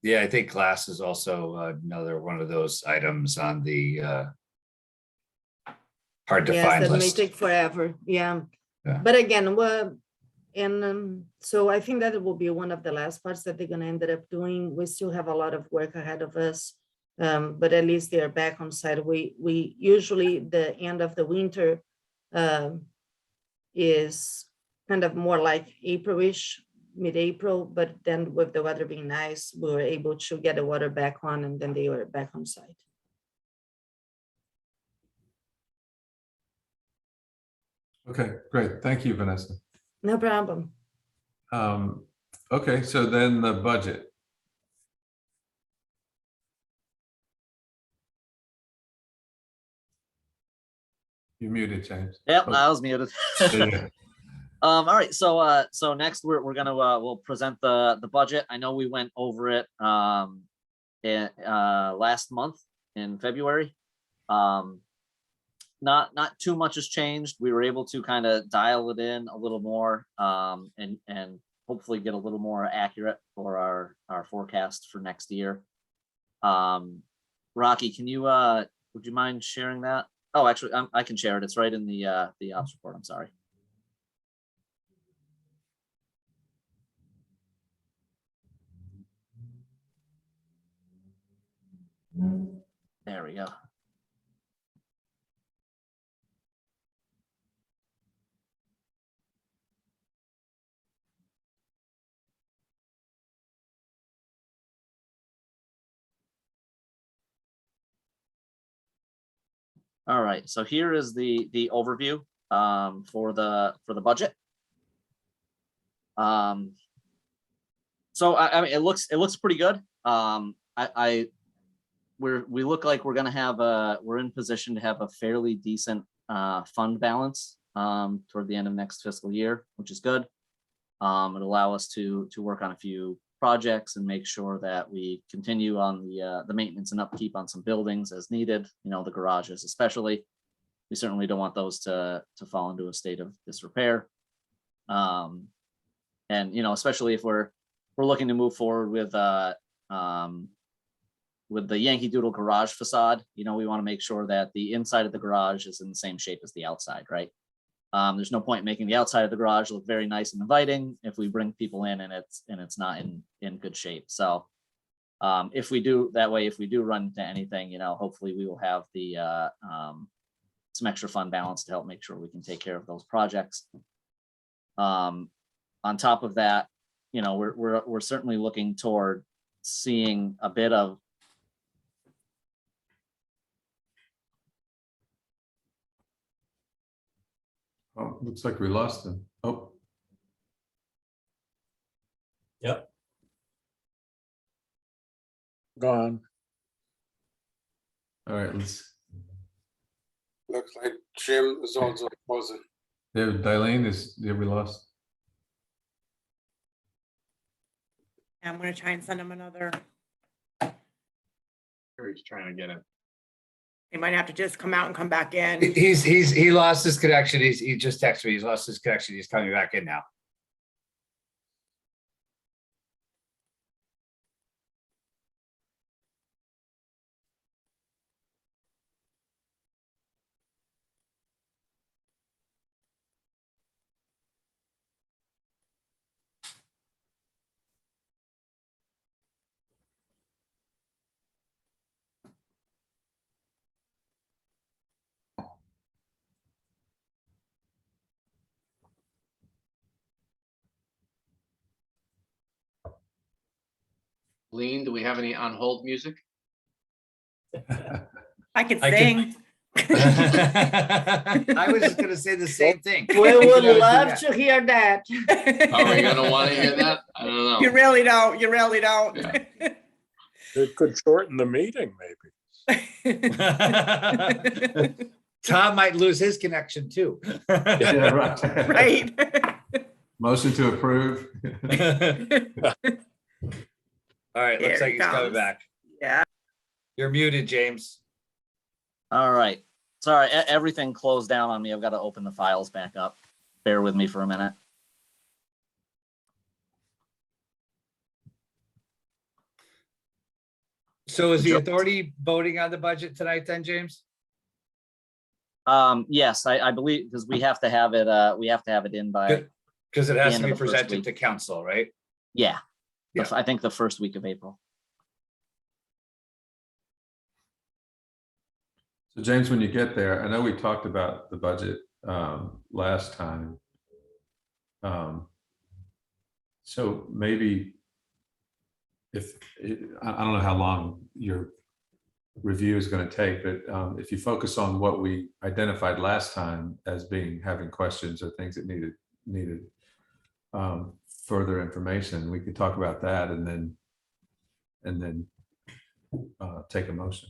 Yeah, I think glass is also another one of those items on the hard to Yes, find that may list. take forever. Yeah. Yeah. But again, so I think that it will be one of the last parts that they're gonna end up doing. We still have a lot of work ahead of us, but at least they are back on site. We usually the end of the winter is kind of more like April-ish, mid-April, but then with the weather being nice, we were able to get the water back on, and then they were back on site. Okay, great. Thank you, Vanessa. No problem. Okay, so then the budget. You're muted, James. Yep, Oh, I was muted. yeah. All right, so next we're gonna we'll present the budget. I know we went over it last month in February. Not too much has changed. We were able to kind of dial it in a little more and hopefully get a little more accurate for our forecast for next year. Rocky, can you would you mind sharing that? Oh, actually, I can share it. It's right in the ops report. I'm sorry. There we go. All right, so here is the overview for the budget. So I mean, it looks pretty good. We look like we're gonna have we're in position to have a fairly decent fund balance toward the end of next fiscal year, which is good. It'll allow us to work on a few projects and make sure that we continue on the maintenance and upkeep on some buildings as needed, you know, the garages especially. We certainly don't want those to fall into a state of disrepair. And, you know, especially if we're looking to move forward with the Yankee Doodle garage facade, you know, we want to make sure that the inside of the garage is in the same shape as the outside, right? There's no point making the outside of the garage look very nice and inviting if we bring people in and it's not in good shape. So if we do run into anything, you know, hopefully we will have the some extra fund balance to help make sure we can take care of those projects. On top of that, you know, we're certainly looking toward seeing a bit of Oh, looks like we lost them. Oh, Yep. Gone. all right. Let's. Looks like Jim is also frozen. There, Darlene we lost. I'm gonna try and send him another. He's trying to get it. He might have to just come out and come back in. He lost his connection. He just texted me. He's lost his connection. He's coming back in now. Lean, do we have any on hold music? I could I sing. I was just gonna say the same thing. We would You know, love yeah. to hear that. Are we gonna want to hear that? I don't know. You really don't. You really don't. Yeah. It could shorten the meeting, maybe. Tom might lose his connection too. Yeah, right. Right. Motion to approve. All right, looks Here like it he's coming comes. back. Yeah. You're muted, James. all right. Sorry, everything closed down on me. I've got to open the files back up. Bear with me for a minute. So is the authority voting on the budget tonight then, James? Yes, I believe because we have to have it in by, Because it the has end to of be the first presented week. to council, right? yeah. Yeah. I think the first week of April. So James, when you get there, I know we talked about the budget last time. So maybe I don't know how long your review is going to take, but if you focus on what we identified last time as having questions or things that needed further information, we could talk about that and then take a motion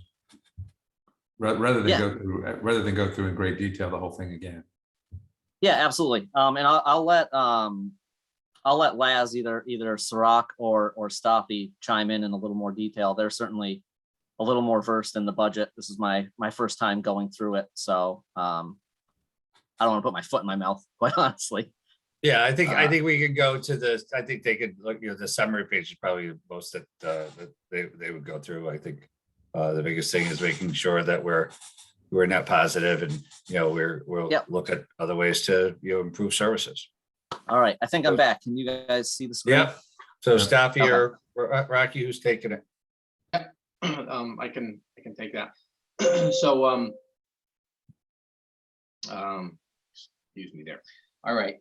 rather than go through in great detail the whole thing again. Yeah, absolutely. And I'll let Laz either Sirach or Stoppy chime in a little more detail. They're certainly a little more versed in the budget. This is my first time going through it, so I don't want to put my foot in my mouth, quite honestly. Yeah, I think we could go to the, I think they could look, you know, the summary page is probably the most that they would go through. I think the biggest thing is making sure that we're net positive and, you know, we'll Yep. look at other ways to, you know, improve services. All right, I think I'm back. Can you guys see the screen? Yeah. So Yeah. Staffy Okay. or Rocky, who's taking it? I can take that. So, excuse me there. All right.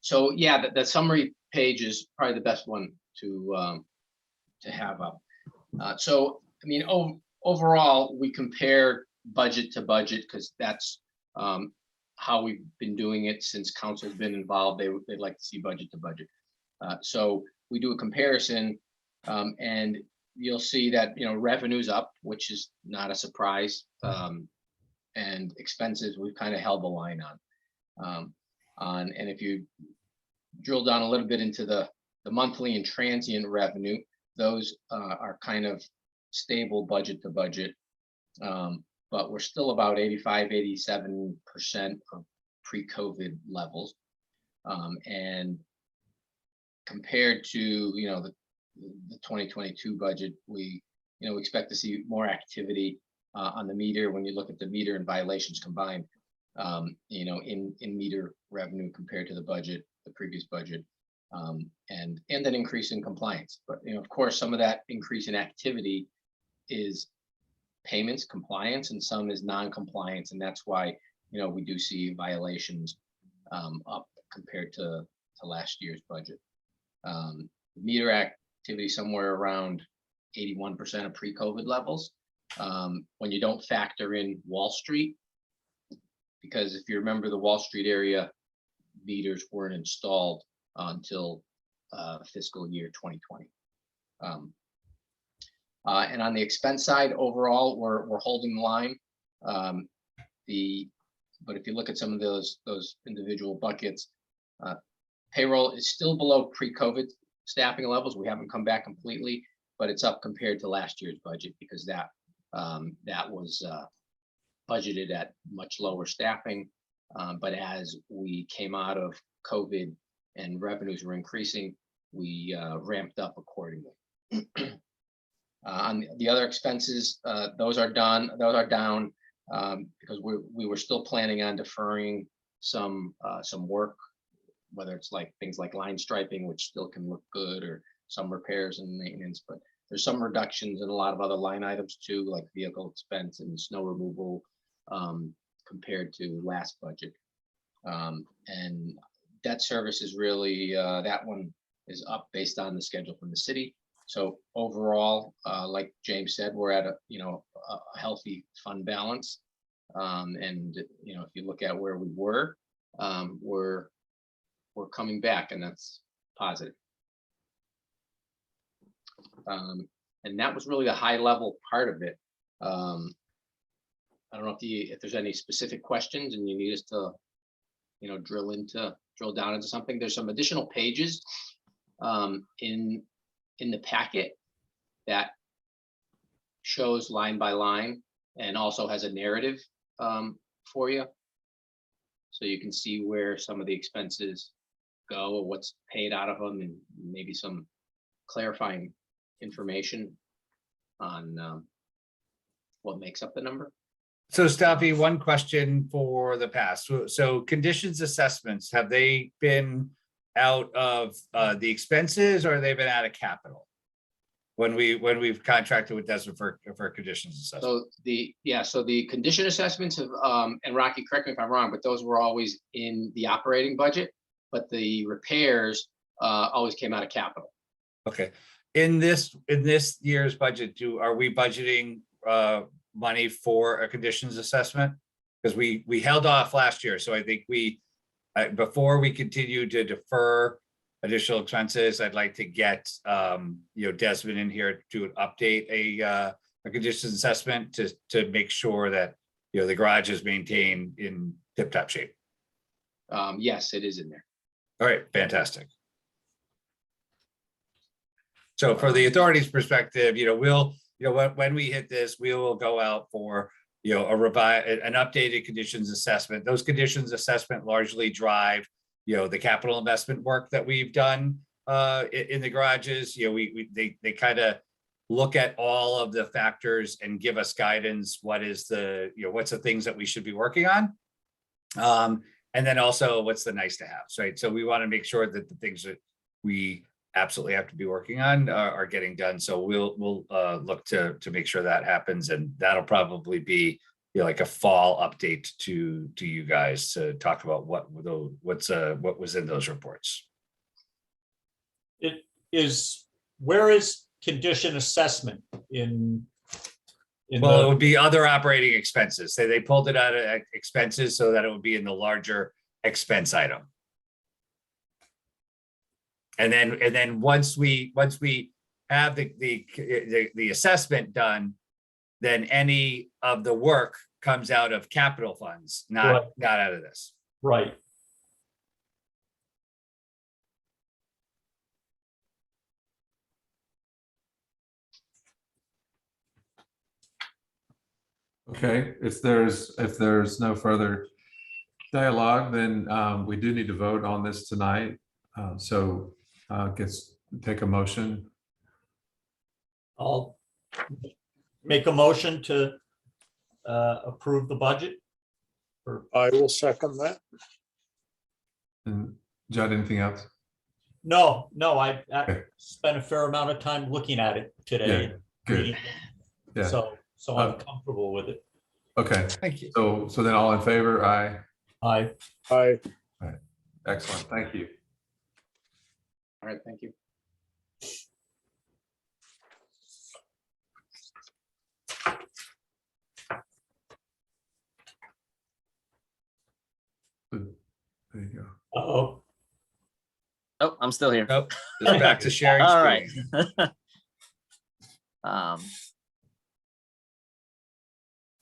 So yeah, the summary page is probably the best one to have up. So, I mean, overall, we compare budget to budget because that's how we've been doing it since council's been involved. They'd like to see budget to budget. So we do a comparison, and you'll see that, revenue's up, which is not a surprise. And expenses, we've kind of held the line on. And if you drill down a little bit into the monthly and transient revenue, those are kind of stable budget to budget. But we're still about 85, 87% of pre-COVID levels. And compared to, the 2022 budget, we expect to see more activity on the meter. When you look at the meter and violations combined, in meter revenue compared to the previous budget, and an increase in compliance. But of course, some of that increase in activity is payments compliance, and some is non-compliance, and that's why we do see violations up compared to last year's budget. Meter activity somewhere around 81% of pre-COVID levels. When you don't factor in Wall Street, because if you remember, the Wall Street area meters weren't installed until fiscal year 2020. And on the expense side, overall, we're holding the line. But if you look at some of those individual buckets, payroll is still below pre-COVID staffing levels. We haven't come back completely, but it's up compared to last year's budget because that was budgeted at much lower staffing. But as we came out of COVID and revenues were increasing, we ramped up accordingly. On the other expenses, those are down because we were still planning on deferring some work, whether it's like things like line striping, which still can look good, or some repairs and maintenance. But there's some reductions in a lot of other line items too, like vehicle expense and snow removal compared to last budget. And debt service is really, that one is up based on the schedule from the city. So overall, like James said, we're at a healthy fund balance. And if you look at where we were, we're coming back, and that's positive. And that was really the high level part of it. I don't know if there's any specific questions and you need us to, drill down into something. There's some additional pages in the packet that shows line by line and also has a narrative for you. So you can see where some of the expenses go or what's paid out of them, and maybe some clarifying information on what makes up the number. So Staffy, one question for the past. So conditions assessments, have they been out of the expenses, or they've been out of capital when we've contracted with Desmond for conditions assessment? So the condition assessments have, and Rocky, correct me if I'm wrong, but those were always in the operating budget, but the repairs always came out of capital. Okay. In this year's budget, are we budgeting money for a conditions assessment? Because we held off last year, so I think before we continue to defer additional expenses, I'd like to get Desmond in here to update a conditions assessment to make sure that the garage is maintained in tip-top shape. Yes, it is in there. All right, fantastic. So for the authority's perspective, when we hit this, we will go out for an updated conditions assessment. Those conditions assessment largely drive the capital investment work that we've done in the garages. They kind of look at all of the factors and give us guidance. What's the things that we should be working on, and then also what's the nice to have, right? So we want to make sure that the things that we absolutely have to be working on are getting done. So we'll look to make sure that happens, and that'll probably be like a fall update to you guys to talk about what was in those reports. Where is condition assessment in Well, it would be other operating expenses. They pulled it out of expenses so that it would be in the larger expense item. And then once we have the assessment done, then any of the work comes out of capital funds, not out of this. Right. Okay, if there's no further dialogue, then we do need to vote on this tonight. So take a motion. I'll make a motion to approve the budget. I will second that. And Judd, anything else? No, I Okay. spent a fair amount of time looking at it today. Yeah, good. reading it. Yeah. So I'm comfortable with it. Okay, Thank you. so then all in favor? Aye. I I, Excellent, thank you. All right, thank you. There you go. Uh-oh. Oh, I'm still here. Nope, just back to sharing All right. screen.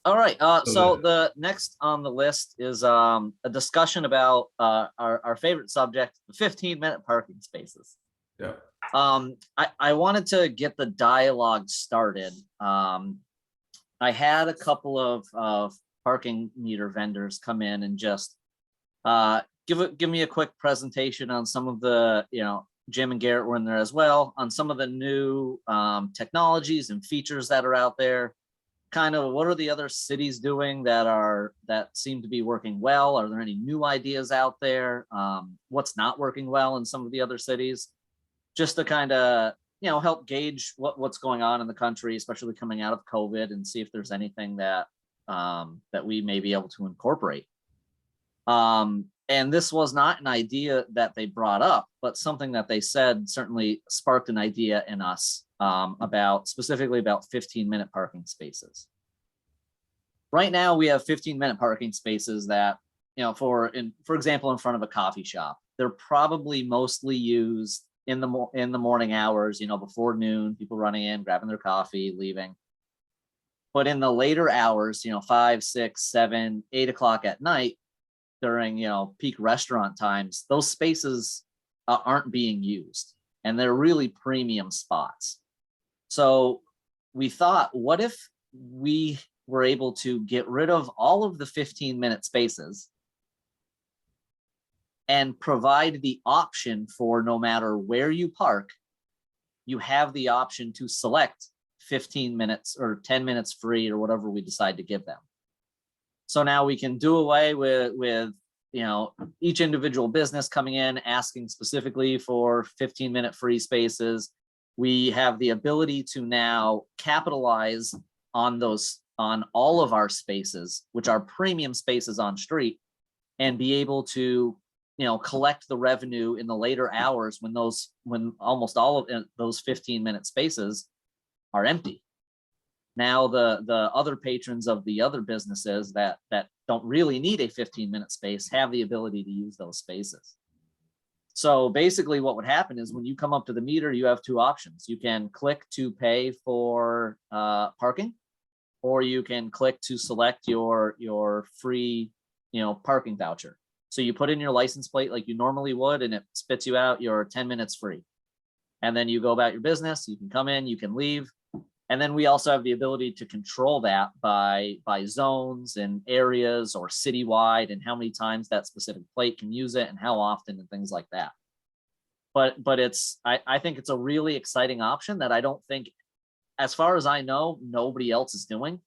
All right, so the- the next on the list is a discussion about our favorite subject, 15-minute parking spaces. Yeah. I wanted to get the dialogue started. I had a couple of parking meter vendors come in and just give me a quick presentation on some of the, Jim and Garrett were in there as well, on some of the new technologies and features that are out there. Kind of what are the other cities doing that seem to be working well? Are there any new ideas out there? What's not working well in some of the other cities? Just to kind of, help gauge what's going on in the country, especially coming out of COVID, and see if there's anything that we may be able to incorporate. And this was not an idea that they brought up, but something that they said certainly sparked an idea in us specifically about 15-minute parking spaces. Right now, we have 15-minute parking spaces that, for example, in front of a coffee shop, they're probably mostly used in the morning hours, before noon, people running in, grabbing their coffee, leaving. But in the later hours, 5, 6, 7, 8 o'clock at night, during peak restaurant times, those spaces aren't being used, and they're really premium spots. So we thought, what if we were able to get rid of all of the 15-minute spaces and provide the option for, no matter where you park, you have the option to select 15 minutes or 10 minutes free or whatever we decide to give them. So now we can do away with each individual business coming in, asking specifically for 15-minute free spaces. We have the ability to now capitalize on all of our spaces, which are premium spaces on street, and be able to, collect the revenue in the later hours when almost all of those 15-minute spaces are empty. Now the other patrons of the other businesses that don't really need a 15-minute space have the ability to use those spaces. So basically what would happen is when you come up to the meter, you have two options. You can click to pay for parking, or you can click to select your free parking voucher. So you put in your license plate like you normally would, and it spits you out your 10 minutes free. And then you go about your business, you can come in, you can leave. And then we also have the ability to control that by zones and areas or citywide, and how many times that specific plate can use it and how often and things like that. But I think it's a really exciting option that I don't think, as far as I know, nobody else is doing.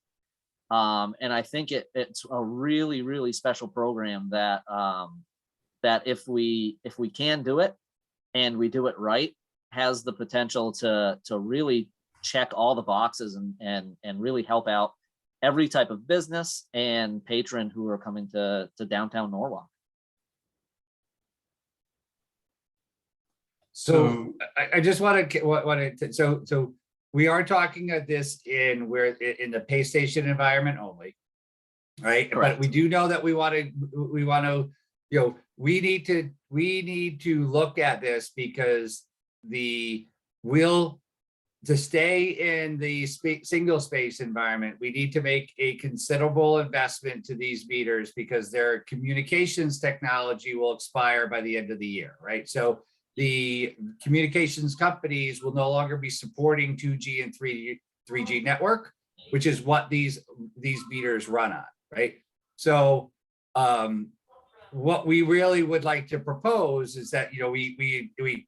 And I think it's a really, really special program that if we can do it and we do it right, has the potential to really check all the boxes and really help out every type of business and patron who are coming to downtown Norwalk. So I just want to so we are talking of this in the pay station environment only, right? Correct. But we do know that we want to we need to look at this because to stay in the single space environment, we need to make a considerable investment to these meters because their communications technology will expire by the end of the year, right? So the communications companies will no longer be supporting 2G and 3G network, which is what these meters run on, right? So what we really would like to propose is that we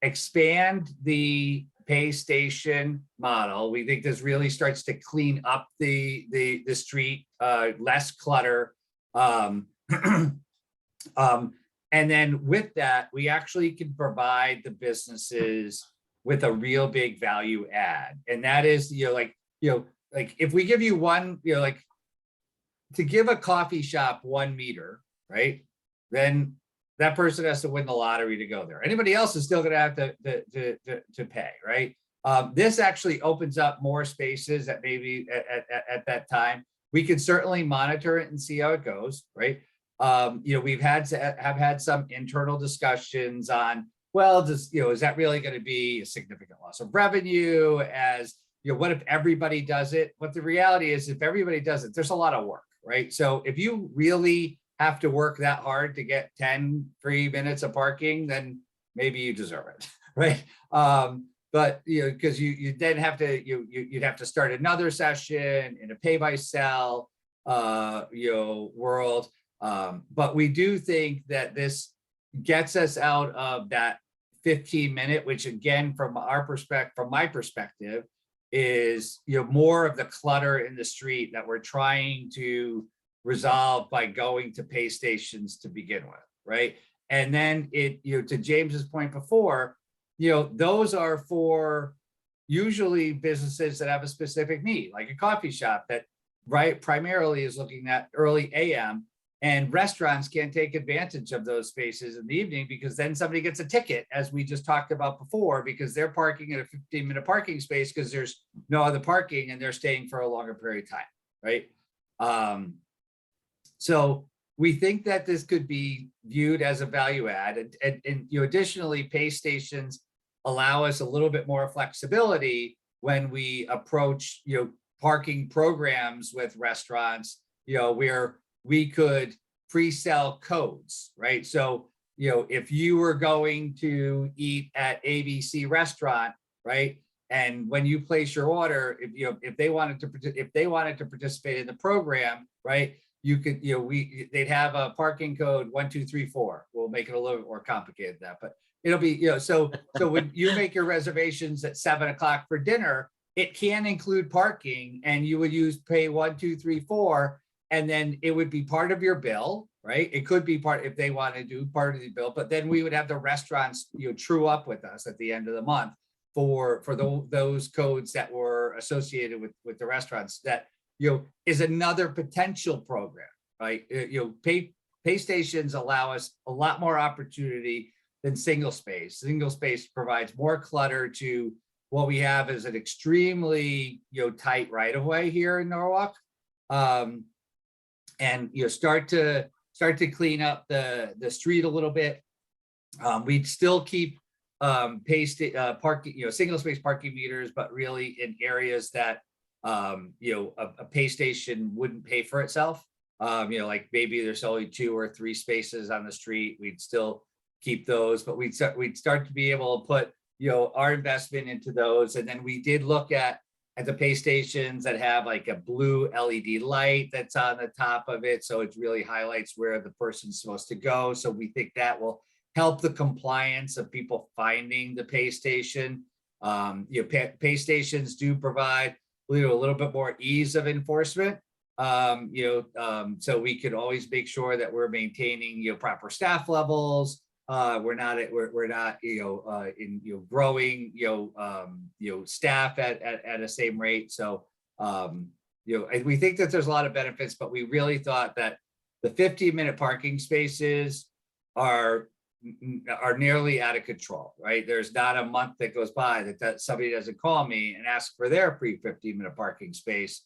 expand the pay station model. We think this really starts to clean up the street, less clutter. And then with that, we actually can provide the businesses with a real big value add. And that is, like if we give you one, like to give a coffee shop 1 meter, right? Then that person has to win the lottery to go there. Anybody else is still going to have to pay, right? This actually opens up more spaces that maybe at that time. We can certainly monitor it and see how it goes, right? We've had some internal discussions on, well, is that really going to be a significant loss of revenue? As what if everybody does it? What the reality is, if everybody does it, there's a lot of work, right? So if you really have to work that hard to get 10 free minutes of parking, then maybe you deserve it, right? But because you then have to you'd have to start another session in a pay by sell world. But we do think that this gets us out of that 15-minute, which again, from my perspective, is more of the clutter in the street that we're trying to resolve by going to pay stations to begin with, right? And then to James's point before, those are for usually businesses that have a specific need, like a coffee shop that primarily is looking at early AM, and restaurants can't take advantage of those spaces in the evening because then somebody gets a ticket, as we just talked about before, because they're parking in a 15-minute parking space because there's no other parking and they're staying for a longer period of time, right? So we think that this could be viewed as a value add, and additionally, pay stations allow us a little bit more flexibility when we approach parking programs with restaurants, where we could pre-sell codes, right? So if you were going to eat at ABC restaurant, right, and when you place your order, if they wanted to participate in the program, right, you could they'd have a parking code 1234. We'll make it a little bit more complicated than that, but it'll be so when you make your reservations at 7 o'clock for dinner, it can include parking, and you would pay 1234, and then it would be part of your bill, right? It could be part if they want to do part of the bill, but then we would have the restaurants true up with us at the end of the month for those codes that were associated with the restaurants. That is another potential program, right? Pay stations allow us a lot more opportunity than single space. Single space provides more clutter to what we have is an extremely tight right of way here in Norwalk, and start to clean up the street a little bit. We'd still keep parking, single space parking meters, but really in areas that a pay station wouldn't pay for itself. Like maybe there's only 2 or 3 spaces on the street. We'd still keep those, but we'd start to be able to put our investment into those. And then we did look at the pay stations that have like a blue LED light that's on the top of it, so it really highlights where the person's supposed to go. So we think that will help the compliance of people finding the pay station. Pay stations do provide a little bit more ease of enforcement. So we could always make sure that we're maintaining proper staff levels. We're not growing staff at a same rate. So we think that there's a lot of benefits, but we really thought that the 15-minute parking spaces are nearly out of control, right? There's not a month that goes by that somebody doesn't call me and ask for their free 15-minute parking space.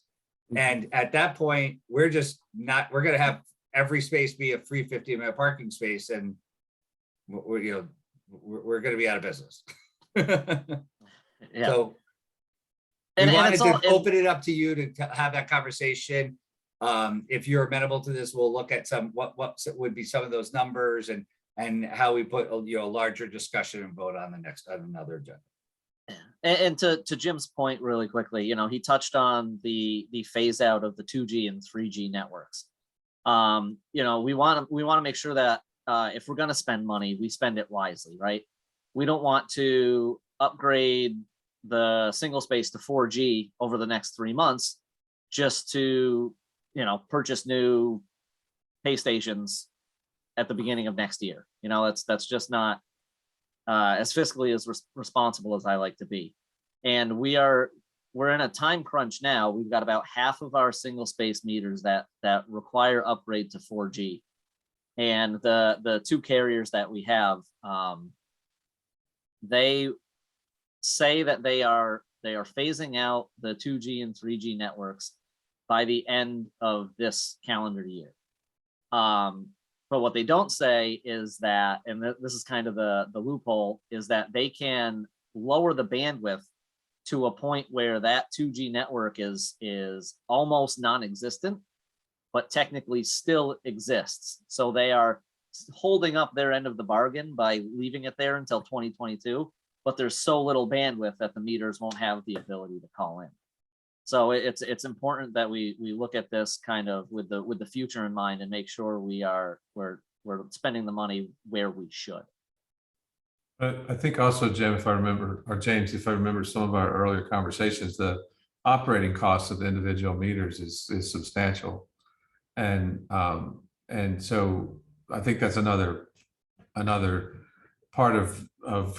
And at that point, we're going to have every space be a free 15-minute parking space, and we're going to be out of business. Yeah. So And we wanted it's to all, and- open it up to you to have that conversation. If you're amenable to this, we'll look at what would be some of those numbers and how we put, a larger discussion and vote on another agenda. And to Jim's point really quickly, he touched on the phase out of the 2G and 3G networks. We want to make sure that if we're going to spend money, we spend it wisely, right? We don't want to upgrade the single space to 4G over the next 3 months just to, purchase new pay stations at the beginning of next year. That's just not as fiscally as responsible as I like to be. And we're in a time crunch now. We've got about half of our single space meters that require upgrade to 4G. And the two carriers that we have, they say that they are phasing out the 2G and 3G networks by the end of this calendar year. But what they don't say is that, and this is kind of the loophole, is that they can lower the bandwidth to a point where that 2G network is almost non-existent, but technically still exists. So they are holding up their end of the bargain by leaving it there until 2022, but there's so little bandwidth that the meters won't have the ability to call in. So it's important that we look at this kind of with the future in mind and make sure we're spending the money where we should. But I think also, Jim, if I remember, or James, if I remember some of our earlier conversations, the operating costs of the individual meters is substantial. And so I think that's another part of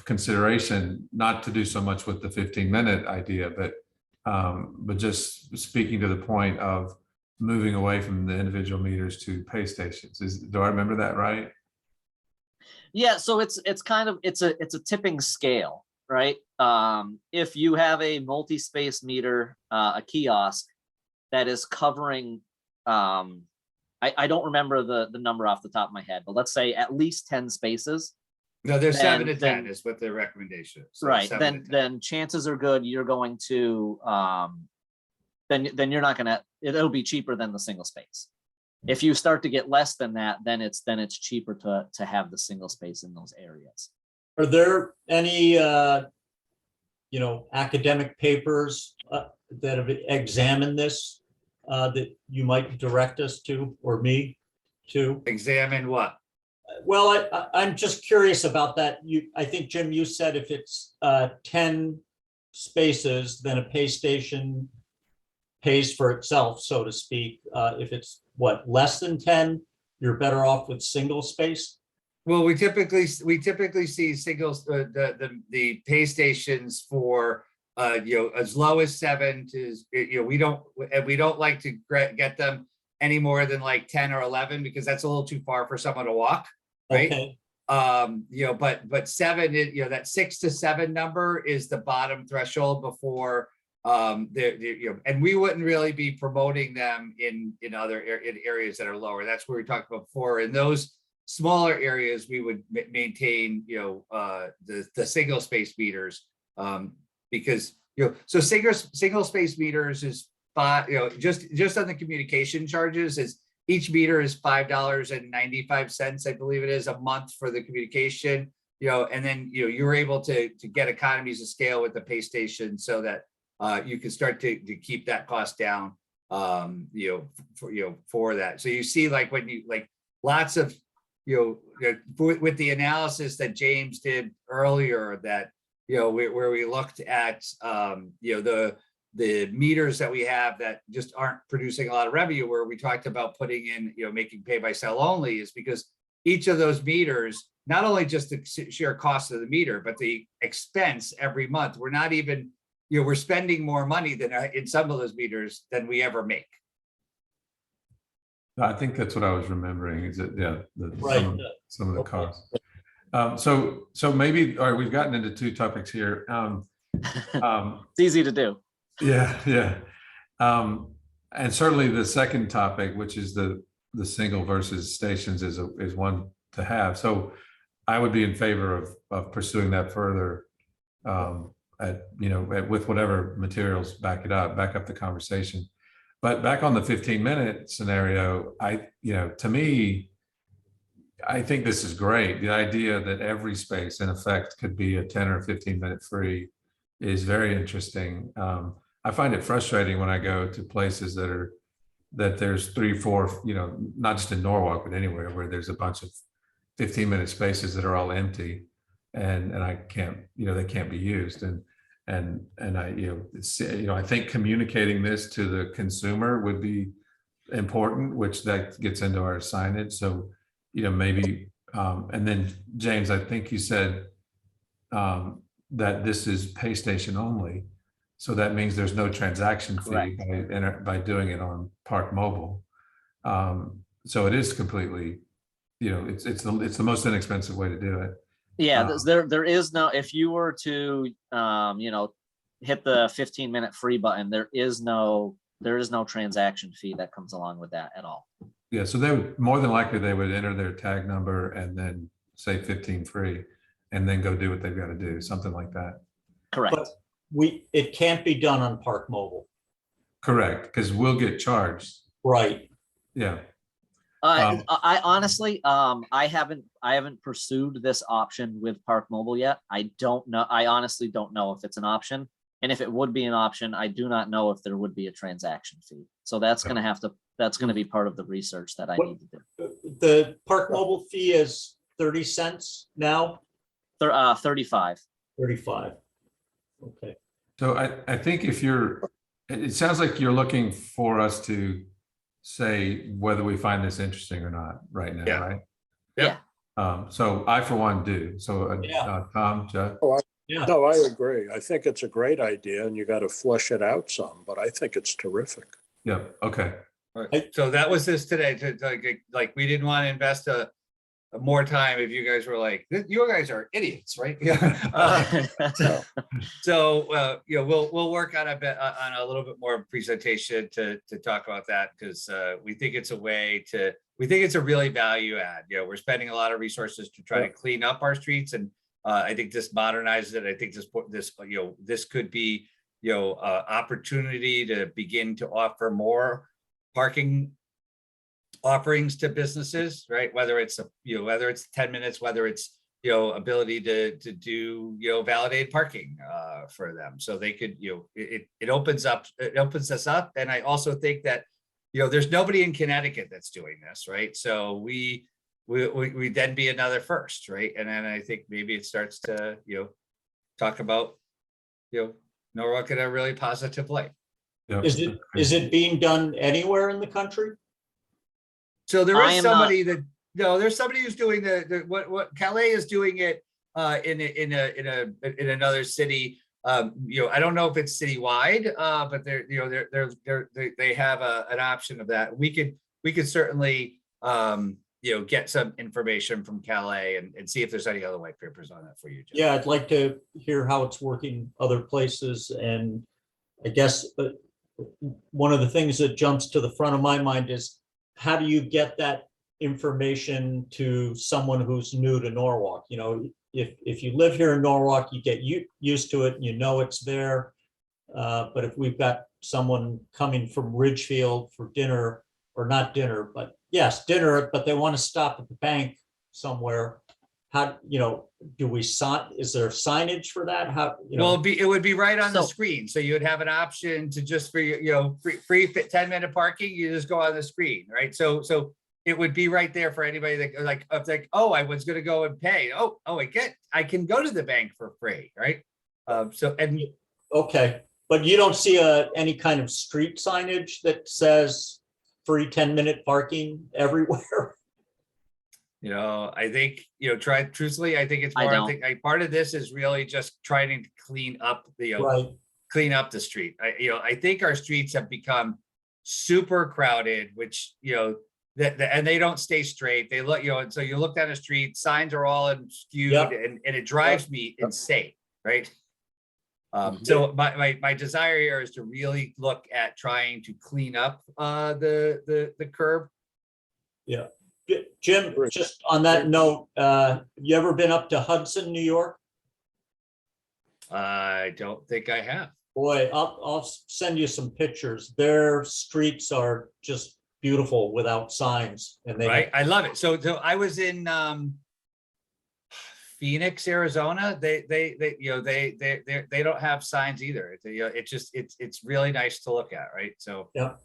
consideration, not to do so much with the 15-minute idea, but just speaking to the point of moving away from the individual meters to pay stations. Do I remember that right? Yeah, so it's a tipping scale, right? If you have a multi-space meter, a kiosk that is covering, I don't remember the number off the top of my head, but let's say at least 10 spaces. No, there's 7 to 10 then, is what the recommendation is. So right. 7 to 10. Then chances are good you're going to then you're not gonna, it'll be cheaper than the single space. If you start to get less than that, then it's cheaper to have the single space in those areas. Are there any academic papers that have examined this that you might direct us to, or me to? Examine what? Well, I'm just curious about that. I think, Jim, you said if it's 10 spaces, then a pay station pays for itself, so to speak. If it's less than 10, you're better off with single space. Well, we typically see singles, the pay stations for as low as 7 to, we don't like to get them any more than like 10 or 11 because that's a little too far for someone to walk, right? Okay. But 7, that 6 to 7 number is the bottom threshold before and we wouldn't really be promoting them in other areas that are lower. That's where we talked about before. In those smaller areas, we would maintain the single space meters because so single space meters is just on the communication charges is each meter is $5.95, I believe it is, a month for the communication. And then you're able to get economies of scale with the pay station so that you can start to keep that cost down, for that. So you see, like when you lots of, with the analysis that James did earlier, that where we looked at the meters that we have that just aren't producing a lot of revenue, where we talked about putting in, making pay by cell only, is because each of those meters, not only just the sheer cost of the meter, but the expense every month, we're not even, we're spending more money than in some of those meters than we ever make. I think that's what I was remembering, is that, Right. some of the costs. So maybe, all right, we've gotten into 2 topics here. It's easy to do. Yeah. And certainly the second topic, which is the the single versus stations is one to have. So I would be in favor of pursuing that further, with whatever materials back up the conversation. But back on the 15-minute scenario, to me, I think this is great. The idea that every space in effect could be a 10 or 15-minute free is very interesting. I find it frustrating when I go to places that there's 3, 4, not just in Norwalk, but anywhere where there's a bunch of 15-minute spaces that are all empty and I can't, they can't be used. And I think communicating this to the consumer would be important, which that gets into our signage. So, maybe, and then James, I think you said that this is pay station only. So that means there's no transaction fee by doing it on Park Mobile. So it is completely, it's the most inexpensive way to do it. Yeah, there is no, if you were to, hit the 15-minute free button, there is no transaction fee that comes along with that at all. Yeah, so they would, more than likely, they would enter their tag number and then say 15 free and then go do what they've got to do, something like that. Correct. But it can't be done on Park Mobile. Correct, because we'll get charged. Right. Yeah. I honestly, I haven't pursued this option with Park Mobile yet. I don't know. I honestly don't know if it's an option. And if it would be an option, I do not know if there would be a transaction fee. So that's going to be part of the research that I need to do. The Park Mobile fee is 30 cents now? 35. 35. Okay. So I think it sounds like you're looking for us to say whether we find this interesting or not right now, right? Yeah. So I, for one, do. So Tom, Jeff? Yeah. No, I agree. I think it's a great idea and you got to flesh it out some, but I think it's terrific. Yeah. Okay. So that was this today. Like we didn't want to invest more time if you guys were like, you guys are idiots, right? Yeah. We'll work on a little bit more presentation to talk about that because we think it's a really value add. We're spending a lot of resources to try to clean up our streets, and I think this modernizes it. I think this could be opportunity to begin to offer more parking offerings to businesses, right? Whether it's 10 minutes, whether it's ability to do validated parking for them, so they could it opens us up. And I also think that there's nobody in Connecticut that's doing this, right? So we then be another first, right? And then I think maybe it starts to talk about Norwalk in a really positive light. Yep. Is it being done anywhere in the country? So there is somebody there's somebody who's doing what Calais is doing it in another city. I don't know if it's citywide, but they have an option of that. We could certainly get some information from Calais and see if there's any other white papers on that for you, Jeff. Yeah, I'd like to hear how it's working other places. And I guess one of the things that jumps to the front of my mind is, how do you get that information to someone who's new to Norwalk? If you live here in Norwalk, you get used to it and it's there. But if we've got someone coming from Ridgefield for dinner, or not dinner, but yes, dinner, but they want to stop at the bank somewhere, how, do we sign? Is there signage for that? How, Well, it would be right on the screen. So you would have an option to just for free 10-minute parking. You just go on the screen, right? So it would be right there for anybody that oh, I was going to go and pay. Oh, I can go to the bank for free, right? Okay, but you don't see any kind of street signage that says free 10-minute parking everywhere? I think, truthfully, I think it's more, I think part of this is really just trying to clean up clean up the street. I think our streets have become super crowded, which, and they don't stay straight. They look, and so you look down the street, signs are all skewed, and it drives me insane, right? So my desire here is to really look at trying to clean up the curb. Jim, just on that note, you ever been up to Hudson, New York? I don't think I have. Boy, I'll send you some pictures. Their streets are just beautiful without signs, and they Right, I love it. So I was in Phoenix, Arizona. They don't have signs either. It's really nice to look at, right? So Yeah.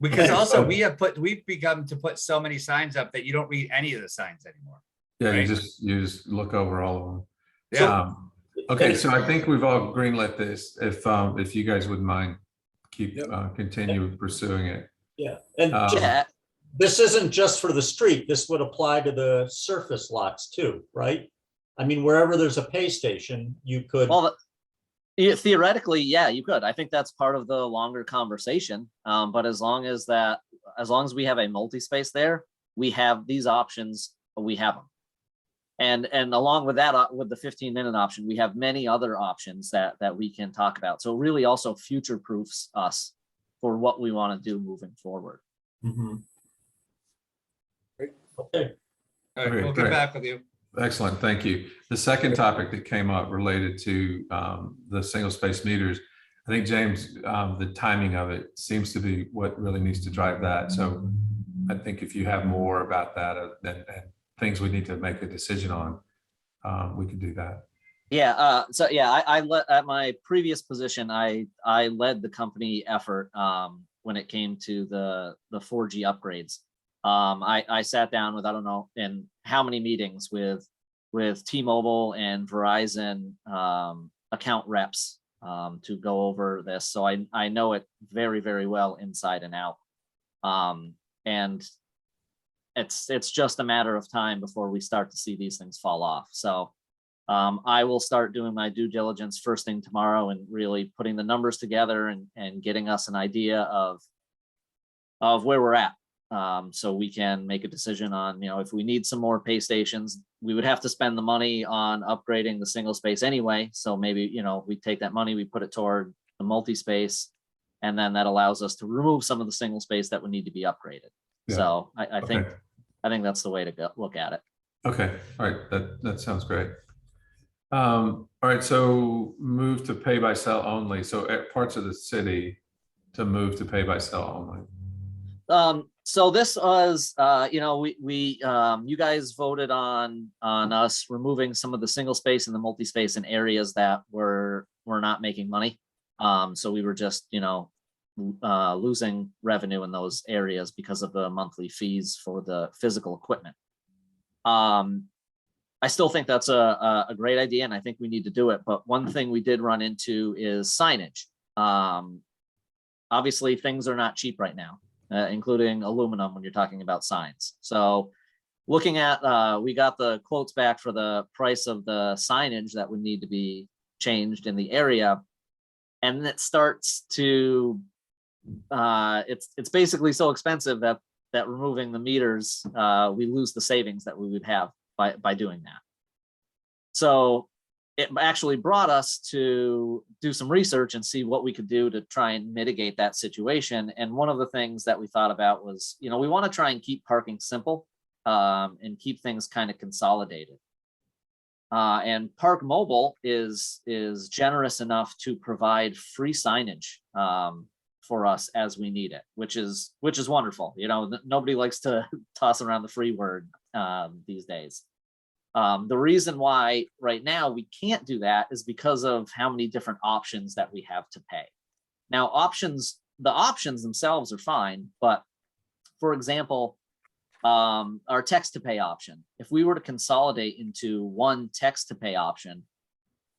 because Okay, also so- we've begun to put so many signs up that you don't read any of the signs anymore. Yeah, Right. you just look over all of them. Yeah. Okay, so I think we've all greenlit this. If you guys wouldn't mind, continue pursuing it. Yeah, and Yeah, this isn't just for the street. This would apply to the surface lots too, right? I mean, wherever there's a pay station, you could. well, theoretically, yeah, you could. I think that's part of the longer conversation. But as long as we have a multi-space there, we have these options, we have them. And along with that, with the 15-minute option, we have many other options that we can talk about. So it really also future proofs us for what we want to do moving forward. Mhm. Okay. All right, Okay, we'll great. get back with you. Excellent, thank you. The second topic that came up related to the single space meters. I think, James, the timing of it seems to be what really needs to drive that. So I think if you have more about that and things we need to make a decision on, we can do that. Yeah. So yeah, I led at my previous position. I led the company effort when it came to the 4G upgrades. I sat down with, I don't know in how many meetings with T-Mobile and Verizon account reps to go over this. So I know it very, very well inside and out. And it's just a matter of time before we start to see these things fall off. So I will start doing my due diligence first thing tomorrow and really putting the numbers together and getting us an idea of where we're at. So we can make a decision on, if we need some more pay stations, we would have to spend the money on upgrading the single space anyway. So maybe, we take that money, we put it toward the multi-space, and then that allows us to remove some of the single space that would need to be upgraded. Yeah. So I think Okay. that's the way to look at it. Okay, all right, that sounds great. All right, so move to pay by cell only. So at parts of the city to move to pay by cell only. So this was, you guys voted on us removing some of the single space and the multi-space in areas that were not making money. So we were just, losing revenue in those areas because of the monthly fees for the physical equipment. I still think that's a great idea, and I think we need to do it. But one thing we did run into is signage. Obviously, things are not cheap right now, including aluminum when you're talking about signs. So looking at, we got the quotes back for the price of the signage that would need to be changed in the area. And it starts to, it's basically so expensive that removing the meters, we lose the savings that we would have by doing that. So it actually brought us to do some research and see what we could do to try and mitigate that situation. And one of the things that we thought about was, we want to try and keep parking simple and keep things kind of consolidated. And Park Mobile is generous enough to provide free signage for us as we need it, which is wonderful. Nobody likes to toss around the free word these days. The reason why right now we can't do that is because of how many different options that we have to pay. Now, the options themselves are fine, but for example, our text to pay option, if we were to consolidate into one text to pay option,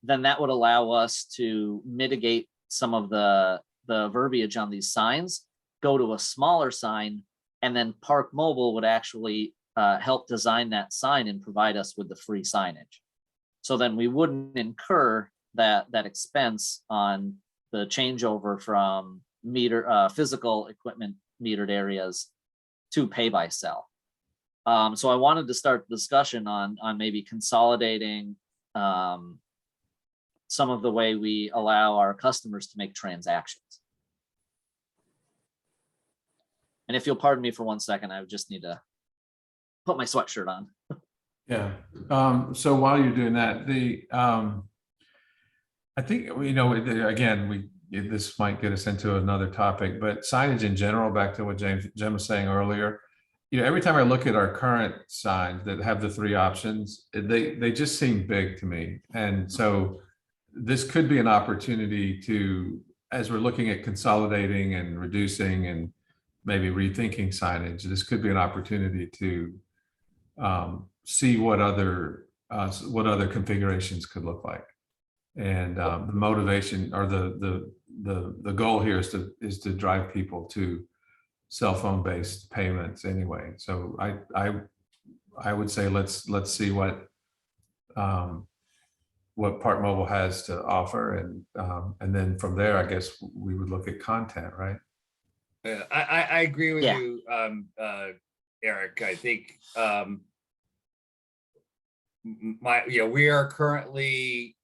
then that would allow us to mitigate some of the verbiage on these signs, go to a smaller sign, and then Park Mobile would actually help design that sign and provide us with the free signage. So then we wouldn't incur that expense on the changeover from physical equipment metered areas to pay by cell. So I wanted to start the discussion on maybe consolidating some of the way we allow our customers to make transactions. And if you'll pardon me for 1 second, I would just need to put my sweatshirt on. Yeah. So while you're doing that, I think, again, this might get us into another topic, but signage in general, back to what Jim was saying earlier, every time I look at our current signs that have the 3 options, they just seem big to me. And so this could be an opportunity to, as we're looking at consolidating and reducing and maybe rethinking signage, this could be an opportunity to see what other configurations could look like. And the motivation or the goal here is to drive people to cell phone based payments anyway. So I would say let's see what Park Mobile has to offer, and then from there, I guess we would look at content, right? I agree with Yeah. you, Eric. I think we are currently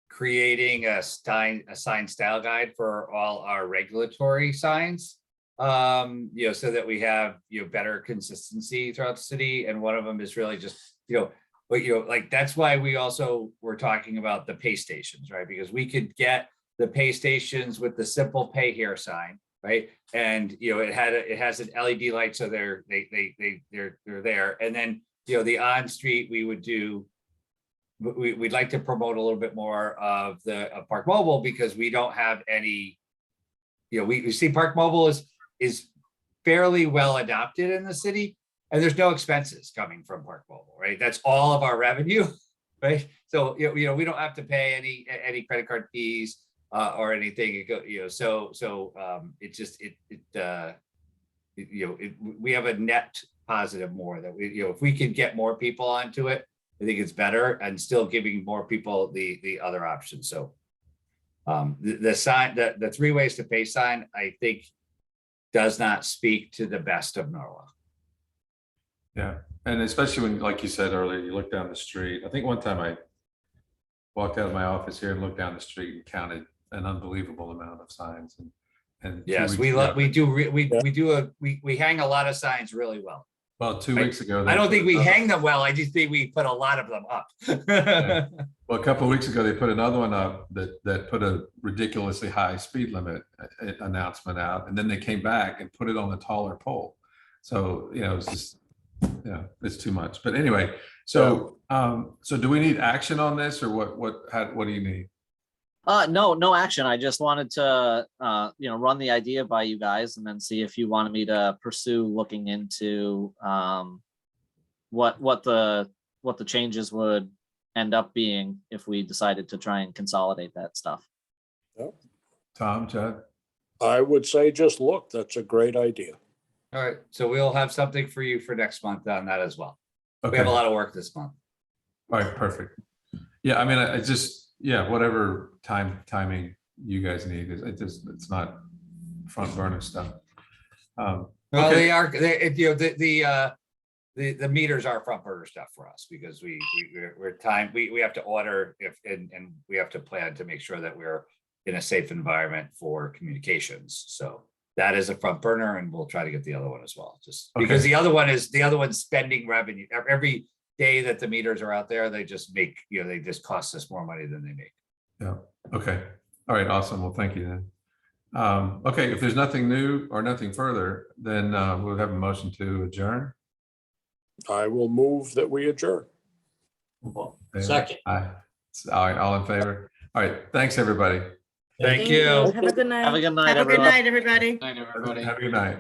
creating a sign style guide for all our regulatory signs, so that we have better consistency throughout the city. And one of them is really just like that's why we also were talking about the pay stations, right? Because we could get the pay stations with the simple pay here sign, right? And it has an LED light, so they're there. And then the on street we'd like to promote a little bit more of Park Mobile, because we don't have any. We see Park Mobile is fairly well adopted in the city, and there's no expenses coming from Park Mobile, right? That's all of our revenue, right? So we don't have to pay any credit card fees or anything. We have a net positive more that if we can get more people onto it, I think it's better, and still giving more people the other options. So the sign, the 3 ways to pay sign, I think does not speak to the best of Norwalk. Yeah, and especially when, like you said earlier, you look down the street. I think one time I walked out of my office here and looked down the street and counted an unbelievable amount of signs. And Yes, 2 we weeks ago- we hang a lot of signs really well. Well, 2 weeks ago. I don't they think put we another- hang them well. I just think we put a lot of them up. Yeah. Well, a couple of weeks ago, they put another one up that put a ridiculously high speed limit announcement out, and then they came back and put it on a taller pole. So it's just it's too much. But anyway, so do we need action on this, or what do you need? No action. I just wanted to run the idea by you guys, and then see if you wanted me to pursue looking into what the changes would end up being if we decided to try and consolidate that stuff. Tom, Chad? I would say just look. That's a great idea. All right, so we'll have something for you for next month on that as well. Okay. We have a lot of work this month. All right, perfect. Yeah, I mean, I just, whatever timing you guys need, it's not front burner stuff. Well, okay. The meters are front burner stuff for us, because we have to order and we have to plan to make sure that we're in a safe environment for communications. So that is a front burner, and we'll try to get the other one as well, just because the other one's spending revenue. Every day that the meters are out there, they just make, they just cost us more money than they make. Yeah. Okay. All right. Awesome. Well, thank you then. Okay. If there's nothing new or nothing further, then we'll have a motion to adjourn. I will move that we adjourn. Second. All right. All in favor? All right. Thanks, everybody. Thank you. Have a good night. Have a good night, Have a good everyone. night, everybody. Night, everybody. Have a good night.